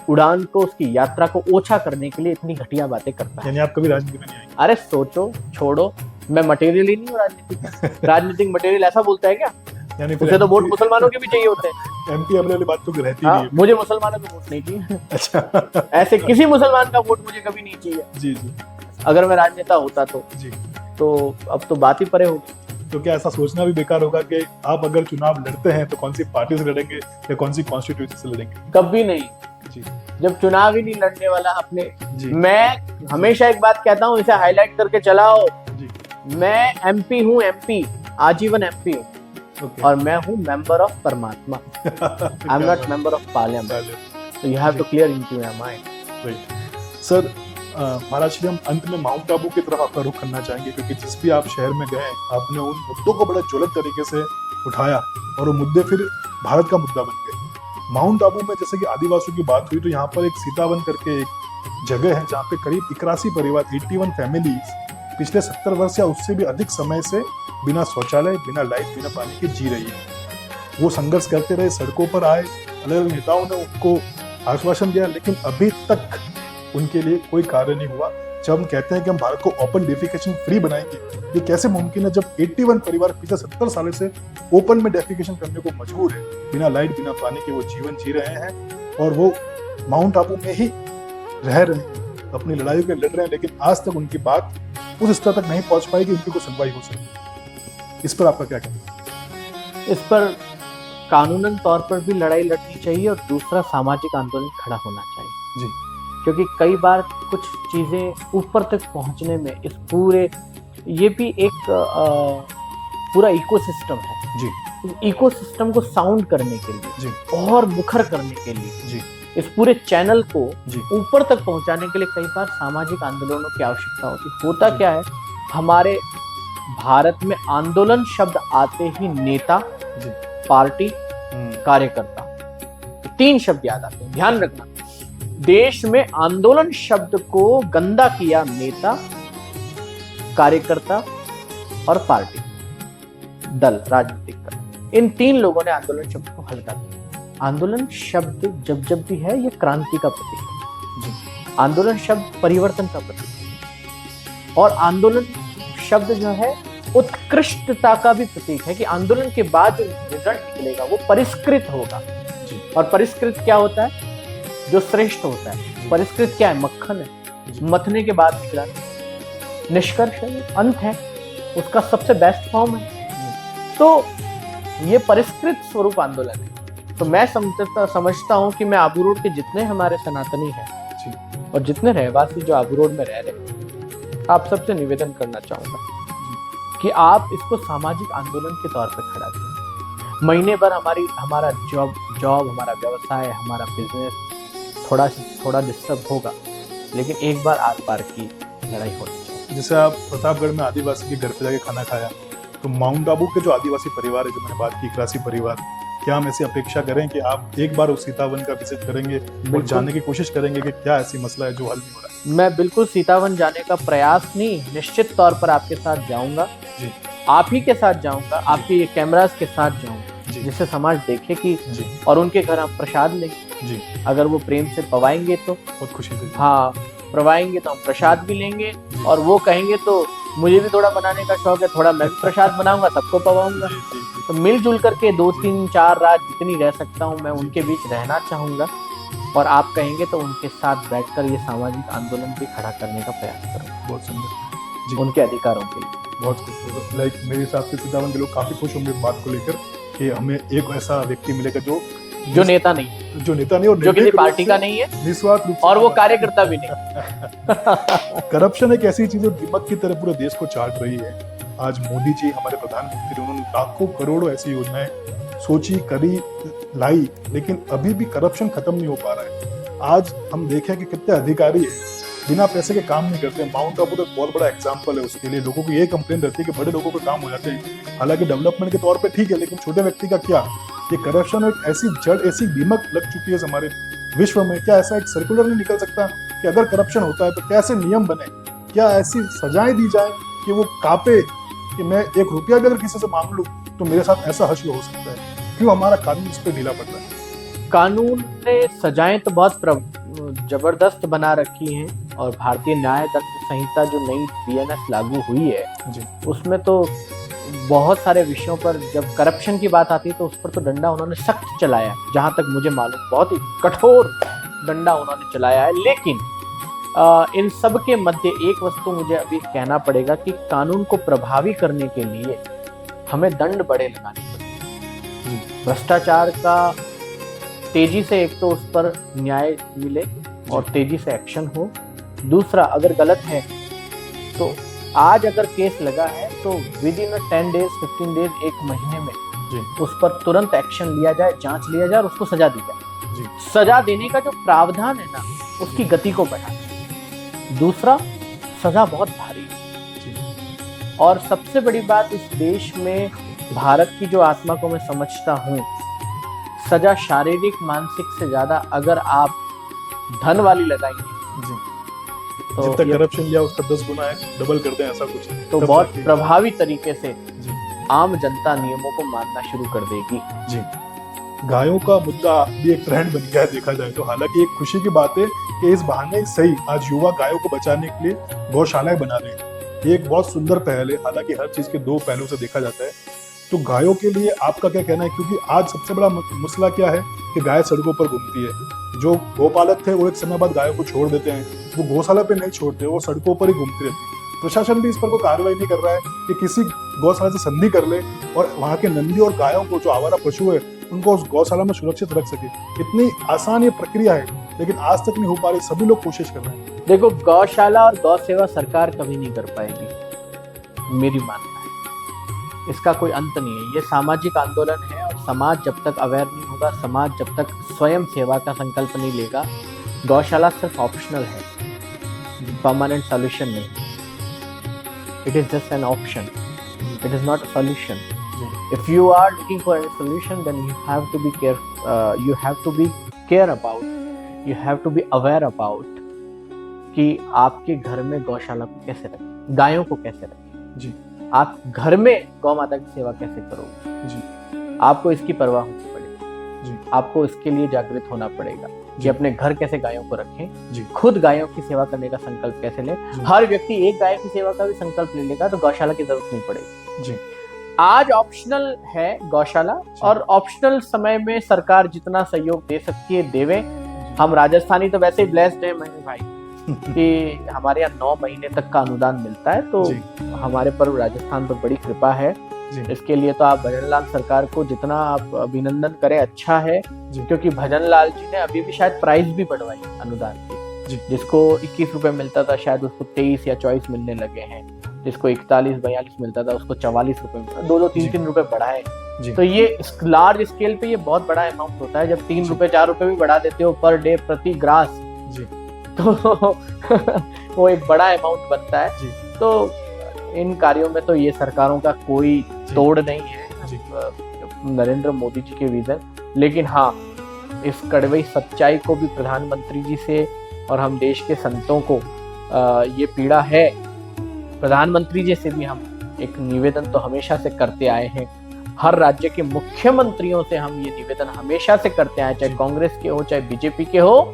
उड़ान को, उसकी यात्रा को ओछा करने के लिए इतनी घटिया बातें करता है। यानी आप कभी राजनीति में नहीं आएंगे? अरे सोचो, छोड़ो, मैं मटेरियल ही नहीं हूँ राजनीतिक। राजनीतिक मटेरियल ऐसा बोलता है क्या? यानी उसे तो वोट मुसलमानों के भी चाहिए होते हैं। एमपी वाली बात तो रहती नहीं है। मुझे मुसलमानों का वोट नहीं चाहिए। अच्छा, ऐसे किसी मुसलमान का वोट मुझे कभी नहीं चाहिए। जी जी। अगर मैं राजनेता होता तो अब तो बात ही परे होगी। तो क्या ऐसा सोचना भी बेकार होगा कि आप अगर चुनाव लड़ते हैं तो कौन सी पार्टी से लड़ेंगे या कौन सी कॉन्स्टिट्यूंसी से लड़ेंगे? कभी नहीं जी। जब चुनाव ही नहीं लड़ने वाला अपने, मैं हमेशा एक बात कहता हूँ, इसे हाईलाइट करके चलाओ जी। मैं एमपी हूँ, एमपी, आजीवन एमपी हूँ। और मैं हूँ मेंबर ऑफ परमात्मा। I am not member of parliament. So you have to clear into your mind. Right. Sir, Maharaj Shri, हम अंत में माउंट आबू की तरफ आपका रुख करना चाहेंगे, क्योंकि जिस भी आप शहर में गए आपने उन मुद्दों को बड़ा ज्वलंत तरीके से उठाया और वो मुद्दे फिर भारत का मुद्दा बन गए। माउंट आबू में जैसे कि आदिवासियों की बात हुई, तो यहाँ पर एक सीतावन करके एक जगह है जहाँ पे करीब 81 परिवार, 81 फैमिलीज पिछले 70 वर्ष या उससे भी अधिक समय से बिना शौचालय, बिना लाइट, बिना पानी के जी रही है। वो संघर्ष करते रहे, सड़कों पर आए, अलग अलग नेताओं ने उनको आश्वासन दिया, लेकिन अभी तक उनके लिए कोई कार्य नहीं हुआ। जब हम कहते हैं कि हम भारत को ओपन डेफिकेशन फ्री बनाएंगे, ये कैसे मुमकिन है जब 81 परिवार पिछले 70 सालों से ओपन में डेफिकेशन करने को मजबूर है, बिना लाइट, बिना पानी के वो जीवन जी रहे हैं और वो माउंट आबू में ही रह रहे हैं, अपनी लड़ाई के लड़ रहे हैं, लेकिन आज तक उनकी बात उस स्तर तक नहीं पहुंच पाई कि उनकी कोई सुनवाई हो सके। इस पर आपका क्या कहना है? इस पर कानूनन तौर पर भी लड़ाई लड़नी चाहिए और दूसरा सामाजिक आंदोलन खड़ा होना चाहिए जी। क्योंकि कई बार कुछ चीजें ऊपर तक पहुंचने में इस पूरे, ये भी एक पूरा इकोसिस्टम है जी। इकोसिस्टम को साउंड करने के लिए जी, और मुखर करने के लिए जी, इस पूरे चैनल को जी, ऊपर तक पहुंचाने के लिए कई बार सामाजिक आंदोलनों की आवश्यकता होती। होता क्या है, हमारे भारत में आंदोलन शब्द आते ही नेता, पार्टी, कार्यकर्ता, 3 शब्द याद आते हैं। ध्यान रखना, देश में आंदोलन शब्द को गंदा किया नेता, कार्यकर्ता और पार्टी, दल, राजनीतिक दल, इन 3 लोगों ने आंदोलन शब्द को हल्का किया। आंदोलन शब्द जब भी है, ये क्रांति का प्रतीक है। आंदोलन शब्द परिवर्तन का प्रतीक है और आंदोलन शब्द जो है उत्कृष्टता का भी प्रतीक है कि आंदोलन के बाद जो रिजल्ट निकलेगा वो परिष्कृत होगा। और परिष्कृत क्या होता है? जो श्रेष्ठ होता है। परिष्कृत क्या है? मक्खन है, मथने के बाद निकला निष्कर्ष है, अंत है, उसका सबसे बेस्ट फॉर्म है। तो ये परिष्कृत स्वरूप आंदोलन है। तो मैं समझता हूँ कि मैं आबू रोड के जितने हमारे सनातनी हैं और जितने रहवासी जो आबू रोड में रह रहे हैं, आप सबसे निवेदन करना चाहूंगा कि आप इसको सामाजिक आंदोलन के तौर पर खड़ा करें। महीने भर हमारा जॉब हमारा व्यवसाय हमारा बिजनेस थोड़ा डिस्टर्ब होगा, लेकिन एक बार आर पार की लड़ाई होनी चाहिए। जैसे आप प्रतापगढ़ में आदिवासी के घर पे जाके खाना खाया, तो माउंट आबू के जो आदिवासी परिवार है, जो मैंने बात की इकरासी परिवार, क्या हम ऐसी अपेक्षा करें कि आप एक बार उस सीतावन का विजिट करेंगे और जानने की कोशिश करेंगे कि क्या ऐसी मसला है जो हल नहीं हो रहा है? मैं बिल्कुल सीतावन जाने का प्रयास नहीं, निश्चित तौर पर आपके साथ जाऊंगा जी। आप ही के साथ जाऊंगा, आपके कैमरास के साथ जाऊंगा, जिससे समाज देखे कि और उनके घर हम प्रसाद लेंगे जी। अगर वो प्रेम से पवाएंगे तो बहुत खुशी से। हाँ, पवाएंगे तो हम प्रसाद भी लेंगे, और वो कहेंगे तो मुझे भी थोड़ा बनाने का शौक है, थोड़ा मैं भी प्रसाद बनाऊंगा, सबको पवाऊंगा। तो मिलजुल करके 2 3 4 रात जितनी रह सकता हूँ मैं उनके बीच रहना चाहूंगा, और आप कहेंगे तो उनके साथ बैठकर ये सामाजिक आंदोलन भी खड़ा करने का प्रयास करूंगा। बहुत सुंदर जी। उनके अधिकारों के लिए बहुत खुश। लाइक मेरे हिसाब से सीतावन के लोग काफी खुश होंगे इस बात को लेकर कि हमें एक ऐसा व्यक्ति मिलेगा जो नेता नहीं, जो नेता नहीं और जो किसी पार्टी का नहीं है, निस्वार्थ रूप से, और वो कार्यकर्ता भी नहीं। करप्शन एक ऐसी चीज है दीमक की तरह पूरे देश को चाट रही है। आज मोदी जी हमारे प्रधानमंत्री, उन्होंने लाखों करोड़ों ऐसी योजनाएं सोची, करी, लाई, लेकिन अभी भी करप्शन खत्म नहीं हो पा रहा है। आज हम देखें कि कितने अधिकारी है बिना पैसे के काम नहीं करते। माउंट आबू तो एक बहुत बड़ा एग्जाम्पल है उसके लिए। लोगों को ये कंप्लेन रहती है कि बड़े लोगों के काम हो जाते हैं, हालांकि डेवलपमेंट के तौर पे ठीक है, लेकिन छोटे व्यक्ति का क्या? ये करप्शन एक ऐसी जड़, ऐसी दीमक लग चुकी है हमारे विश्व में। क्या ऐसा एक सर्कुलर नहीं निकल सकता कि अगर करप्शन होता है तो कैसे नियम बने? क्या ऐसी सजाएं दी जाए कि वो कांपे कि मैं 1 रुपया भी अगर किसी से मांग लूं तो मेरे साथ ऐसा हश्र हो सकता है? क्यों हमारा कानून इस पर ढीला पड़ रहा है? कानून ने सजाएं तो बहुत जबरदस्त बना रखी हैं, और भारतीय न्याय दंड संहिता जो नई बीएनएस लागू हुई है जी। उसमें तो बहुत सारे विषयों पर जब करप्शन की बात आती है तो उस पर तो डंडा उन्होंने सख्त चलाया है। जहां तक मुझे मालूम बहुत ही कठोर डंडा उन्होंने चलाया है। लेकिन इन सब के मध्य एक वस्तु मुझे अभी कहना पड़ेगा कि कानून को प्रभावी करने के लिए हमें दंड बड़े लगाने पड़ेंगे। भ्रष्टाचार का तेजी से एक तो उस पर न्याय मिले और तेजी से एक्शन हो। दूसरा, अगर गलत है तो आज अगर केस लगा है तो विद इन 10 डेज 15 डेज, 1 महीने में जी। उस पर तुरंत एक्शन लिया जाए, जांच लिया जाए और उसको सजा दी जाए। जी। सजा देने का जो प्रावधान है ना, उसकी गति को बढ़ाए। दूसरा, सजा बहुत भारी है। और सबसे बड़ी बात, इस देश में भारत की जो आत्मा को मैं समझता हूँ, सजा शारीरिक मानसिक से ज्यादा अगर आप धन वाली लगाएंगे तो जितना करप्शन लिया उसका 10 गुना है, डबल कर दें, ऐसा कुछ तो बहुत प्रभावी तरीके से आम जनता नियमों को मानना शुरू कर देगी। जी। गायों का मुद्दा भी एक ट्रेंड बन गया है देखा जाए तो। हालांकि एक खुशी की बात है कि इस बहाने सही आज युवा गायों को बचाने के लिए गौशालाएं बना रहे हैं। ये एक बहुत सुंदर पहल है। हालांकि हर चीज के 2 पहलू से देखा जाता है। तो गायों के लिए आपका क्या कहना है? क्योंकि आज सबसे बड़ा मसला क्या है कि गाय सड़कों पर घूमती है। जो गौपालक थे वो एक समय बाद गायों को छोड़ देते हैं, वो गौशाला पे नहीं छोड़ते, वो सड़कों पर ही घूमती रहती है। प्रशासन भी इस पर कोई कार्रवाई नहीं कर रहा है कि किसी गौशाला से संधि कर ले और वहाँ के नंदी और गायों को, जो आवारा पशु है, उनको उस गौशाला में सुरक्षित रख सके। इतनी आसान ये प्रक्रिया है, लेकिन आज तक नहीं हो पा रही। सभी लोग कोशिश कर रहे हैं। देखो, गौशाला और गौ सेवा सरकार कभी नहीं कर पाएगी, मेरी मानना है। इसका कोई अंत नहीं है। ये सामाजिक आंदोलन है, और समाज जब तक अवेयर नहीं होगा, समाज जब तक स्वयं सेवा का संकल्प नहीं लेगा, गौशाला सिर्फ ऑप्शनल है, परमानेंट सॉल्यूशन नहीं। It is just an option, it is not a solution. If you are looking for any solution, then you have to be care about, you have to be aware about कि आपके घर में गौशाला को कैसे रखें, गायों को कैसे रखें। जी। आप घर में गौ माता की सेवा कैसे करोगे? जी। आपको इसकी परवाह होनी पड़ेगी। जी। आपको इसके लिए जागृत होना पड़ेगा कि अपने घर कैसे गायों को रखें। जी। खुद गायों की सेवा करने का संकल्प कैसे लें। हर व्यक्ति एक गाय की सेवा का भी संकल्प ले लेगा तो गौशाला की जरूरत नहीं पड़ेगी। जी। आज ऑप्शनल है गौशाला, और ऑप्शनल समय में सरकार जितना सहयोग दे सकती है देवे। हम राजस्थानी तो वैसे ही ब्लेस्ड है महेश भाई कि हमारे यहाँ 9 महीने तक का अनुदान मिलता है, तो हमारे पर राजस्थान पर बड़ी कृपा है। इसके लिए तो आप भजनलाल सरकार को जितना आप अभिनंदन करें अच्छा है, क्योंकि भजनलाल जी ने अभी भी शायद प्राइस भी बढ़वाई अनुदान की। जी। जिसको 21 रुपए मिलता था शायद उसको 23 या 24 मिलने लगे हैं, जिसको 41-42 मिलता था उसको 44 रुपए मिलता है, 2-2 3-3 रुपए बढ़ाए। जी। तो ये लार्ज स्केल पे ये बहुत बड़ा अमाउंट होता है। जब 3 जी। रुपए 4 रुपए भी बढ़ा देते हो पर डे प्रति ग्रास, जी। तो वो एक बड़ा अमाउंट बनता है। जी। तो इन कार्यों में तो ये सरकारों का कोई तोड़ नहीं है, जी। नरेंद्र मोदी जी के विजन। लेकिन हाँ, इस कड़वी सच्चाई को भी प्रधानमंत्री जी से और हम देश के संतों को ये पीड़ा है। प्रधानमंत्री जी से भी हम एक निवेदन तो हमेशा से करते आए हैं, हर राज्य के मुख्यमंत्रियों से हम ये निवेदन हमेशा से करते आए, चाहे कांग्रेस के हो चाहे बीजेपी के हो,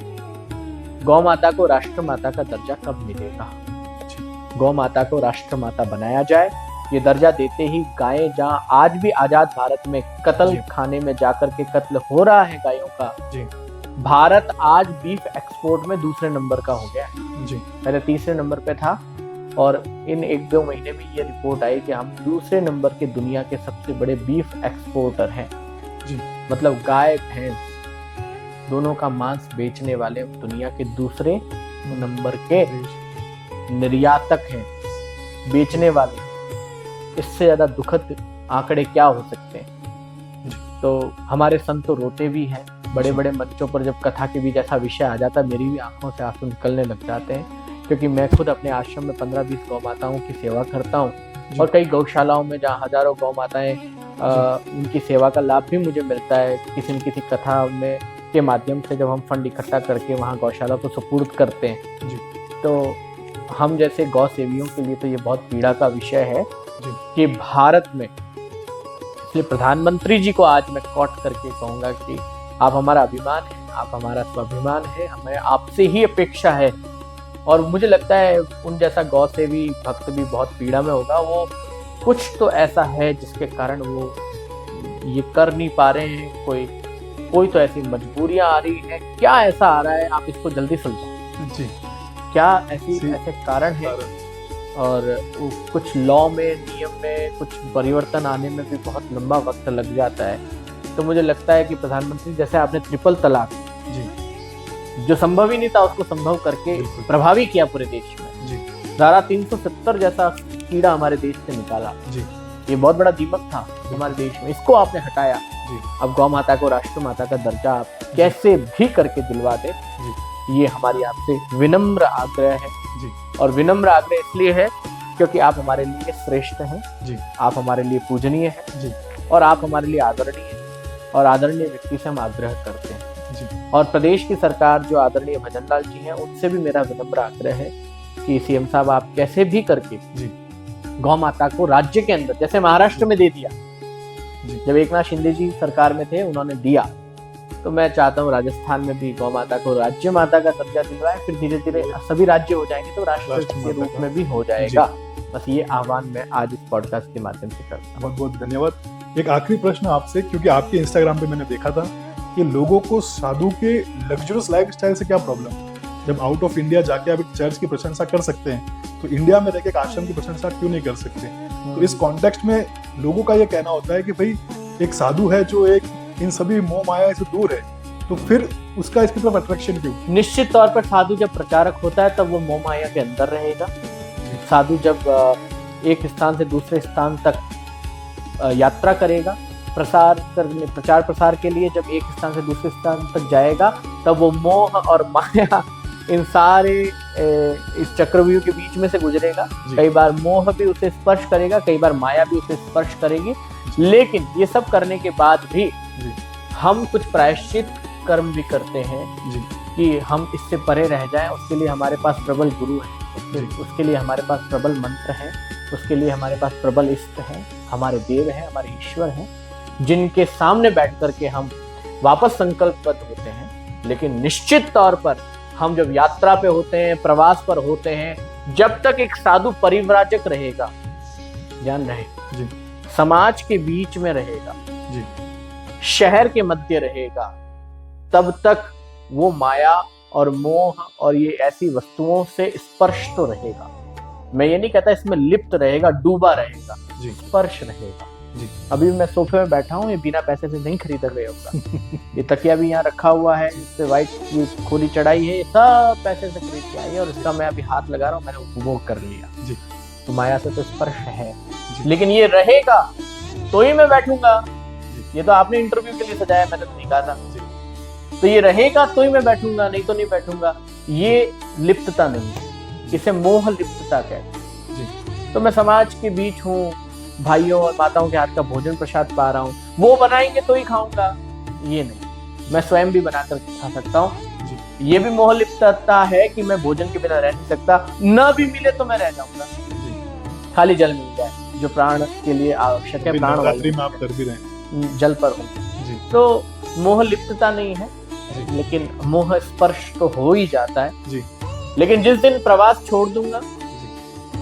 गौ माता को राष्ट्र माता का दर्जा कब मिलेगा? गौ माता को राष्ट्र माता बनाया जाए। ये दर्जा देते ही गायें जहाँ आज भी आजाद भारत में कत्ल खाने में जाकर के कत्ल हो रहा है गायों का, भारत आज बीफ एक्सपोर्ट में दूसरे नंबर का हो गया है। पहले तीसरे नंबर पे था और इन 1-2 महीने में ये रिपोर्ट आई कि हम दूसरे नंबर के दुनिया के सबसे बड़े बीफ एक्सपोर्टर हैं। मतलब गाय भैंस दोनों का मांस बेचने वाले दुनिया के दूसरे नंबर के निर्यातक हैं, बेचने वाले। इससे ज्यादा दुखद आंकड़े क्या हो सकते हैं? तो हमारे संत तो रोते भी हैं, बड़े बड़े मंचों पर जब कथा के बीच ऐसा विषय आ जाता है मेरी भी आंखों से आंसू निकलने लग जाते हैं, क्योंकि मैं खुद अपने आश्रम में 15-20 गौ माताओं की सेवा करता हूँ और कई गौशालाओं में जहाँ हजारों गौ माताएं उनकी सेवा का लाभ भी मुझे मिलता है। किसी न किसी कथा में के माध्यम से जब हम फंड इकट्ठा करके वहाँ गौशाला को सुपुर्द करते हैं, तो हम जैसे गौ सेवियों के लिए तो ये बहुत पीड़ा का विषय है कि भारत में। इसलिए प्रधानमंत्री जी को आज मैं कोट करके कहूंगा कि आप हमारा अभिमान है, आप हमारा स्वाभिमान है, हमें आपसे ही अपेक्षा है। और मुझे लगता है उन जैसा गौ सेवी भक्त भी बहुत पीड़ा में होगा। वो कुछ तो ऐसा है जिसके कारण वो ये कर नहीं पा रहे हैं, कोई तो ऐसी मजबूरियां आ रही है। क्या ऐसा आ रहा है, आप इसको जल्दी सुलझाओ। क्या ऐसे कारण है? और कुछ लॉ में, नियम में कुछ परिवर्तन आने में भी बहुत लंबा वक्त लग जाता है। तो मुझे लगता है कि प्रधानमंत्री जैसे आपने ट्रिपल तलाक जो संभव ही नहीं था उसको संभव करके प्रभावी किया पूरे देश में, धारा 370 जैसा कीड़ा हमारे देश से निकाला, ये बहुत बड़ा दीमक था हमारे देश में, इसको आपने हटाया। अब गौ माता को राष्ट्र माता का दर्जा आप कैसे भी करके दिलवा दे, ये हमारी आपसे विनम्र आग्रह है। और विनम्र आग्रह इसलिए है क्योंकि आप हमारे लिए श्रेष्ठ हैं, आप हमारे लिए पूजनीय हैं और आप हमारे लिए आदरणीय हैं, और आदरणीय व्यक्ति से हम आग्रह करते हैं। और प्रदेश की सरकार जो आदरणीय भजन लाल जी हैं, उनसे भी मेरा विनम्र आग्रह है कि सीएम साहब आप कैसे भी करके गौ माता को राज्य के अंदर, जैसे महाराष्ट्र में दे दिया, जब एकनाथ शिंदे जी सरकार में थे उन्होंने दिया, तो मैं चाहता हूँ राजस्थान में भी गौ माता को राज्य माता का दर्जा दिलवाएं। फिर धीरे धीरे सभी राज्य हो जाएंगे तो राष्ट्र के रूप में भी हो जाएगा। बस ये आह्वान मैं आज इस पॉडकास्ट के माध्यम से करता हूँ। बहुत बहुत धन्यवाद। एक आखिरी प्रश्न आपसे, क्योंकि आपके इंस्टाग्राम पे मैंने देखा था कि लोगों को साधु के लग्जरियस लाइफस्टाइल से क्या प्रॉब्लम? जब आउट ऑफ इंडिया जाके आप एक चर्च की प्रशंसा कर सकते हैं, तो इंडिया में रहकर एक आश्रम की प्रशंसा क्यों नहीं कर सकते? तो इस कॉन्टेक्स्ट में लोगों का ये कहना होता है कि भाई एक साधु है जो एक इन सभी मोह माया से दूर है, तो फिर उसका इसकी तरफ अट्रैक्शन क्यों? निश्चित तौर पर साधु जब प्रचारक होता है तब वो मोह माया के अंदर रहेगा। साधु जब एक स्थान से दूसरे स्थान तक यात्रा करेगा, प्रचार प्रसार के लिए जब एक स्थान से दूसरे स्थान तक जाएगा, तब वो मोह और माया इन सारे इस चक्रव्यूह के बीच में से गुजरेगा। कई बार मोह भी उसे स्पर्श करेगा, कई बार माया भी उसे स्पर्श करेगी। लेकिन ये सब करने के बाद भी हम कुछ प्रायश्चित कर्म भी करते हैं कि हम इससे परे रह जाएं। उसके लिए हमारे पास प्रबल गुरु है, उसके लिए हमारे पास प्रबल मंत्र है, उसके लिए हमारे पास प्रबल इष्ट है, हमारे देव हैं, हमारे ईश्वर हैं, जिनके सामने बैठ करके हम वापस संकल्पबद्ध होते हैं। लेकिन निश्चित तौर पर हम जब यात्रा पे होते हैं, प्रवास पर होते हैं, जब तक एक साधु परिव्राजक रहेगा, ध्यान रहे, समाज के बीच में रहेगा, शहर के मध्य रहेगा, तब तक वो माया और मोह और ये ऐसी वस्तुओं से स्पर्श तो रहेगा। मैं ये नहीं कहता इसमें लिप्त रहेगा, डूबा रहेगा, स्पर्श रहेगा। जी। अभी मैं सोफे में बैठा हूँ, ये बिना पैसे से नहीं खरीदा गया होगा। ये तकिया भी यहाँ रखा हुआ है, इस पे व्हाइट ये खोली चढ़ाई है, ये सब पैसे से खरीद के आई है और इसका मैं अभी हाथ लगा रहा हूँ, मैंने उपभोग कर लिया। जी। तो माया से तो स्पर्श है, जी। लेकिन ये रहेगा तो ही मैं बैठूंगा। ये तो आपने इंटरव्यू के लिए सजाया, मैंने तो नहीं कहा था। तो ये रहेगा तो ही मैं बैठूंगा, नहीं तो नहीं बैठूंगा। ये लिप्तता नहीं है, इसे मोह लिप्तता कहते हैं। तो मैं समाज के बीच हूँ, भाइयों और माताओं के हाथ का भोजन प्रसाद पा रहा हूँ, वो बनाएंगे तो ही खाऊंगा, ये नहीं, मैं स्वयं भी बनाकर खा सकता हूँ। ये भी मोह लिप्तता है कि मैं भोजन के बिना रह नहीं सकता, न भी मिले तो मैं रह जाऊंगा, खाली जल मिल जाए जो प्राण के लिए आवश्यक है। प्राण नवरात्रि में आप कर भी रहे हैं, जल पर हो, तो मोह लिप्तता नहीं है, लेकिन मोह स्पर्श तो हो ही जाता है। जी। लेकिन जिस दिन प्रवास छोड़ दूंगा,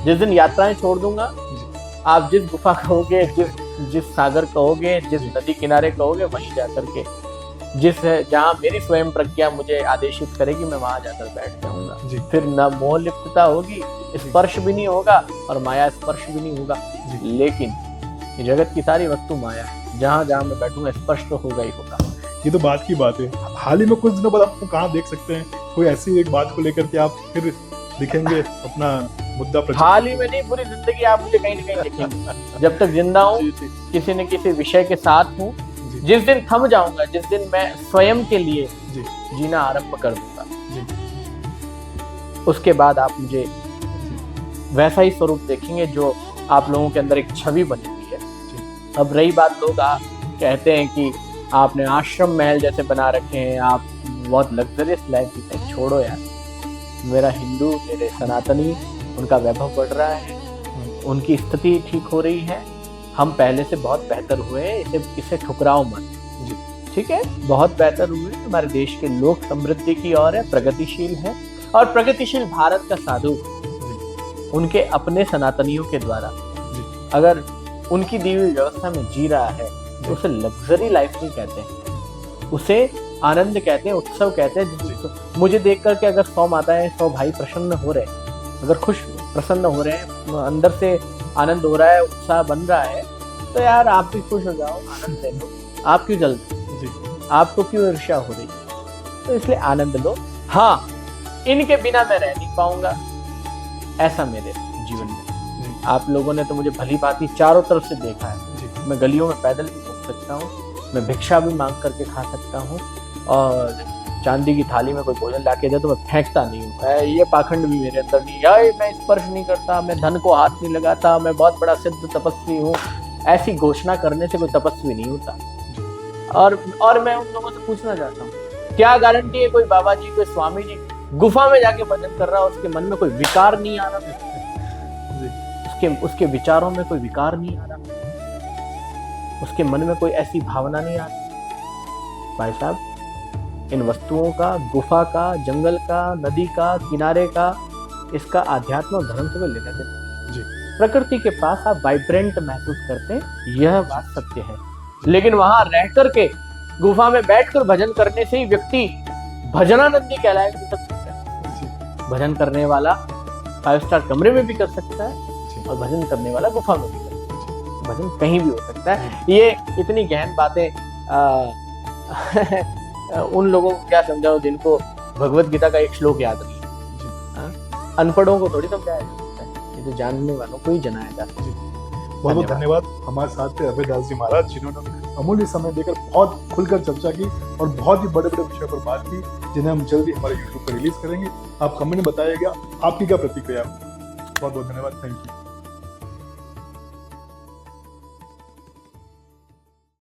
जिस दिन यात्राएं छोड़ दूंगा, आप जिस गुफा कहोगे, जिस सागर कहोगे, जिस नदी किनारे कहोगे, वहीं जाकर के जहाँ मेरी स्वयं प्रज्ञा मुझे आदेशित करेगी, मैं वहां जाकर बैठ जाऊंगा। फिर न मोह लिप्तता होगी, स्पर्श भी नहीं होगा और माया स्पर्श भी नहीं होगा। लेकिन ये जगत की सारी वस्तु माया है, जहाँ जहाँ मैं बैठूंगा स्पर्श तो होगा ही होगा। ये तो बात की बात है। हाल ही में कुछ दिनों बाद आपको कहाँ देख सकते हैं, कोई ऐसी एक बात को लेकर के आप फिर दिखेंगे अपना मुद्दा प्रचार? हाल ही में नहीं, पूरी जिंदगी आप मुझे कहीं न कहीं देखेंगे। जब तक जिंदा हूँ, किसी न किसी विषय के साथ हूँ। जिस दिन थम जाऊंगा, जिस दिन मैं स्वयं के लिए जीना आरंभ कर दूंगा, उसके बाद आप मुझे वैसा ही स्वरूप देखेंगे जो आप लोगों के अंदर एक छवि बनी हुई है। अब रही बात, लोग कहते हैं कि आपने आश्रम महल जैसे बना रखे हैं, आप बहुत लग्जरियस लाइफ जीते हैं। छोड़ो यार, मेरा हिंदू, मेरे सनातनी, उनका वैभव बढ़ रहा है, उनकी स्थिति ठीक हो रही है, हम पहले से बहुत बेहतर हुए हैं, इसे ठुकराओ मत। ठीक है, बहुत बेहतर हुए, हमारे देश के लोग समृद्धि की ओर है, प्रगतिशील है, और प्रगतिशील भारत का साधु उनके अपने सनातनियों के द्वारा अगर उनकी दी हुई व्यवस्था में जी रहा है, तो उसे लग्जरी लाइफ नहीं कहते हैं, उसे आनंद कहते हैं, उत्सव कहते हैं। मुझे देख करके अगर 100 माताएं, 100 भाई प्रसन्न हो रहे हैं, अगर खुश प्रसन्न हो रहे हैं, अंदर से आनंद हो रहा है, उत्साह बन रहा है, तो यार आप भी खुश हो जाओ, आनंद ले लो। आप क्यों जलते, आपको क्यों ईर्ष्या हो रही? तो इसलिए आनंद लो। हाँ, इनके बिना मैं रह नहीं पाऊंगा, ऐसा मेरे जीवन में। आप लोगों ने तो मुझे भली भांति चारों तरफ से देखा है। मैं गलियों में पैदल भी घूम सकता हूँ, मैं भिक्षा भी मांग करके खा सकता हूँ, और चांदी की थाली में कोई भोजन ला के दे तो मैं फेंकता नहीं हूँ। ये पाखंड भी मेरे अंदर नहीं है, मैं स्पर्श नहीं करता, मैं धन को हाथ नहीं लगाता, मैं बहुत बड़ा सिद्ध तपस्वी हूँ, ऐसी घोषणा करने से कोई तपस्वी नहीं होता। और मैं उन लोगों से पूछना चाहता हूँ, क्या गारंटी है कोई बाबा जी, कोई स्वामी जी गुफा में जाके भजन कर रहा है, उसके मन में कोई विकार नहीं आ रहा, उसके विचारों में कोई विकार नहीं आ रहा, उसके मन में कोई ऐसी भावना नहीं आ रही? भाई साहब, इन वस्तुओं का, गुफा का, जंगल का, नदी का, किनारे का, इसका आध्यात्म और धर्म से कोई लेना देना जी। प्रकृति के पास आप वाइब्रेंट महसूस करते हैं, यह बात सत्य है। लेकिन वहां रह करके, गुफा में बैठकर भजन करने से ही व्यक्ति भजनानंदी कहलाएगा। भजन करने वाला 5 स्टार कमरे में भी कर सकता है, और भजन करने वाला गुफा में भी कर सकता है। भजन कहीं भी हो सकता है। ये इतनी गहन बातें उन लोगों को क्या समझाओ जिनको भगवत गीता का एक श्लोक याद नहीं है। अनपढ़ों को थोड़ी समझाया जा सकता है, ये तो जानने वालों को ही जनाया जाता है। बहुत बहुत धन्यवाद। हमारे साथ थे अभय दास जी महाराज, जिन्होंने अमूल्य समय देकर बहुत खुलकर चर्चा की और बहुत ही बड़े बड़े विषयों पर बात की, जिन्हें हम जल्दी हमारे YouTube पर रिलीज करेंगे। आप कमेंट में बताइएगा आपकी क्या प्रतिक्रिया। बहुत बहुत धन्यवाद। Thank you.